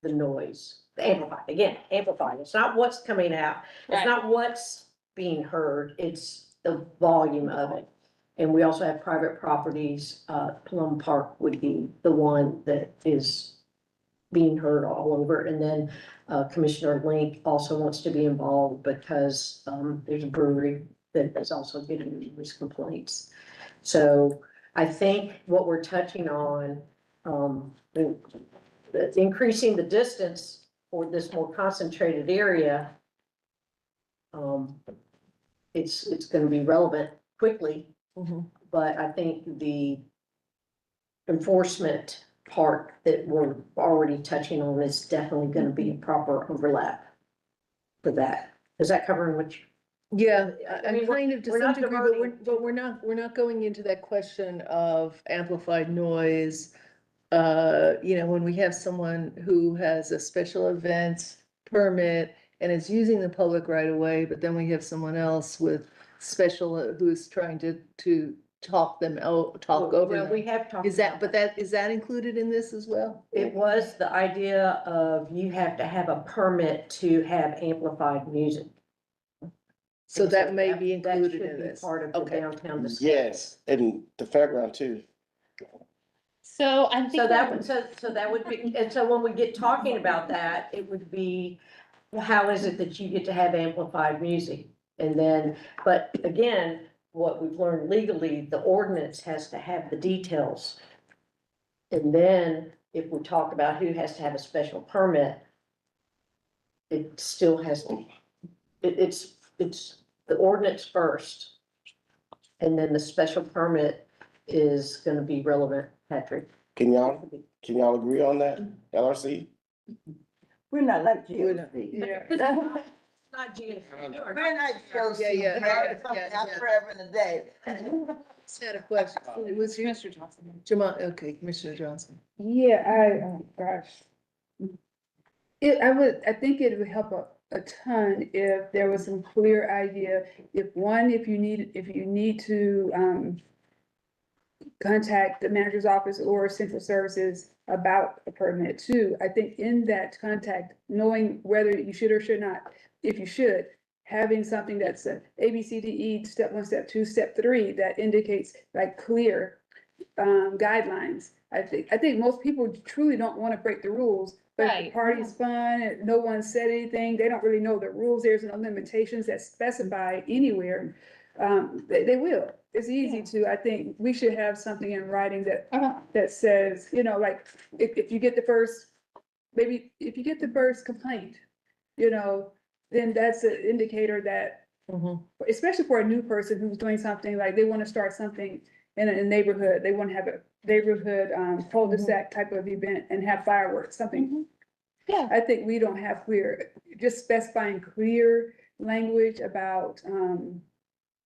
the noise, amplified. It's not what's coming out, it's Right. not what's being heard, it's the volume of it. And we also have private properties, Plum Park would be the one that is being heard all over. And then, Commissioner Link also wants to be involved because, there's a brewery that is also getting these complaints. So I think what we're touching on, increasing the distance for this more concentrated area, it's gonna be relevant quickly. Mhm. But I think the enforcement part that we're already touching on is definitely gonna be a proper overlap for that. Is that covering what you? Yeah, I I'm mean, we're- kind of to we're some not degree, diverting. but we're not going into that question of amplified noise. When we have someone who has a special event permit and is using the public right away, but then we have someone else with special, who's trying to talk them out, talk over Well, we them. have talked. Is that, about but is that included in this as well? It was the idea of you have to have a permit to have amplified music. So And that may be that included should in be this. Part of the Okay. downtown discussion. Yes, and the fairground too. So I think. So that would be, and so when we get talking about that, it would be, well, how is it that you get to have amplified music? And then, but again, what we've learned legally, the ordinance has to have the details. And then if we talk about who has to have a special permit, it still has to, it's the ordinance first. And then the special permit is gonna be relevant, Patrick. Can y'all agree on that, LRC? We're not like We're not- GLC. yeah. Not Gina. We're not GLC. Yeah, yeah, Something yeah, out yeah. forever and a day. Just had a question. It was you, Commissioner Johnson. Jamal, okay, Commissioner Johnson. Yeah, oh gosh. I think it would help a ton if there was some clear idea. If you need to, contact the manager's office or central services about a permit too. I think in that contact, knowing whether you should or should not, if you should, having something that's a A, B, C, D, E, step 1, step 2, step 3, that indicates like clear guidelines. I think most people truly don't want to break the rules, but if the Right. party's fun, and no one said anything, they don't really know the rules, there's no limitations that specify anywhere. They will. It's easy to, I think we should have something in writing that says, like, if you get the first, maybe if you get the first complaint, then that's an indicator that, especially for a new person who's doing something, like they want to start something in a neighborhood, they want to have a neighborhood cul-de-sac type of event and have fireworks, something. Yeah. I think we don't have just specifying clear language about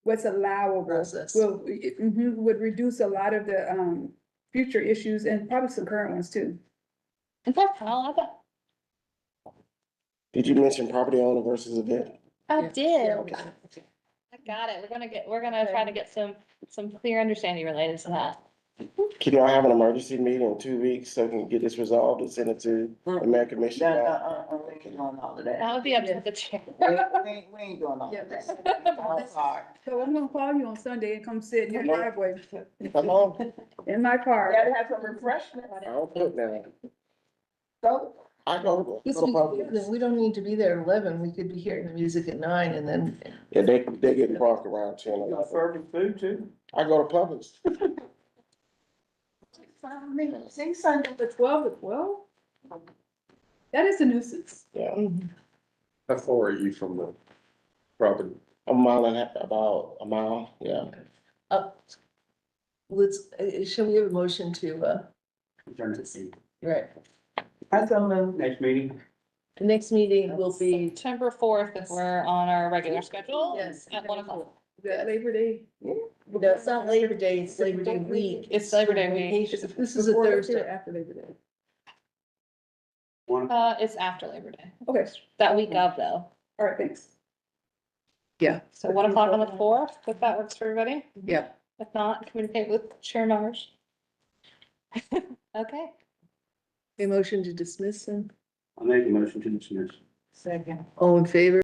what's allowable. Process. Would reduce a lot of the future issues and probably some current ones too. Okay, I'll have that. Did you mention property owner versus event? I Yeah. did. Yeah. I got it. We're gonna try to get some clear understanding related to that. Can y'all have an emergency meeting in 2 weeks so we can get this resolved and send it to the mayor commission? We ain't doing all of that. That would be up to the chair. We ain't doing all of that. I'm sorry. So I'm gonna call you on Sunday and come sit in your driveway Come on, in my car. Gotta have some refreshment. I don't put now. So, I go This to week, Publix. we don't need to be there at 11, we could be hearing the music at 9 and then. Yeah, they get parked around 10 or Y'all 11. serving food too? I go to Publix. see Sunday. The 12. That is a nuisance. Yeah, How far are you from the property? a mile and about a mile, yeah. Let's, shall we have a motion to, right, I don't know. Next meeting? the next meeting will be, September 4th, if we're on our regular schedule. yes. At 1:00. Is that Labor Day? No, it's not Labor Day, it's Labor Day week. It's Labor Day week. This is a Before Labor Day or Thursday. After Labor Day. It's after Labor Day. Okay, That week of though. all right, thanks. Yeah, So 1:00 on the 4th, if that works for everybody. yeah. If not, communicate with Chair Myers. Okay. A motion to dismiss and I'll make a motion to dismiss. Second. all in favor?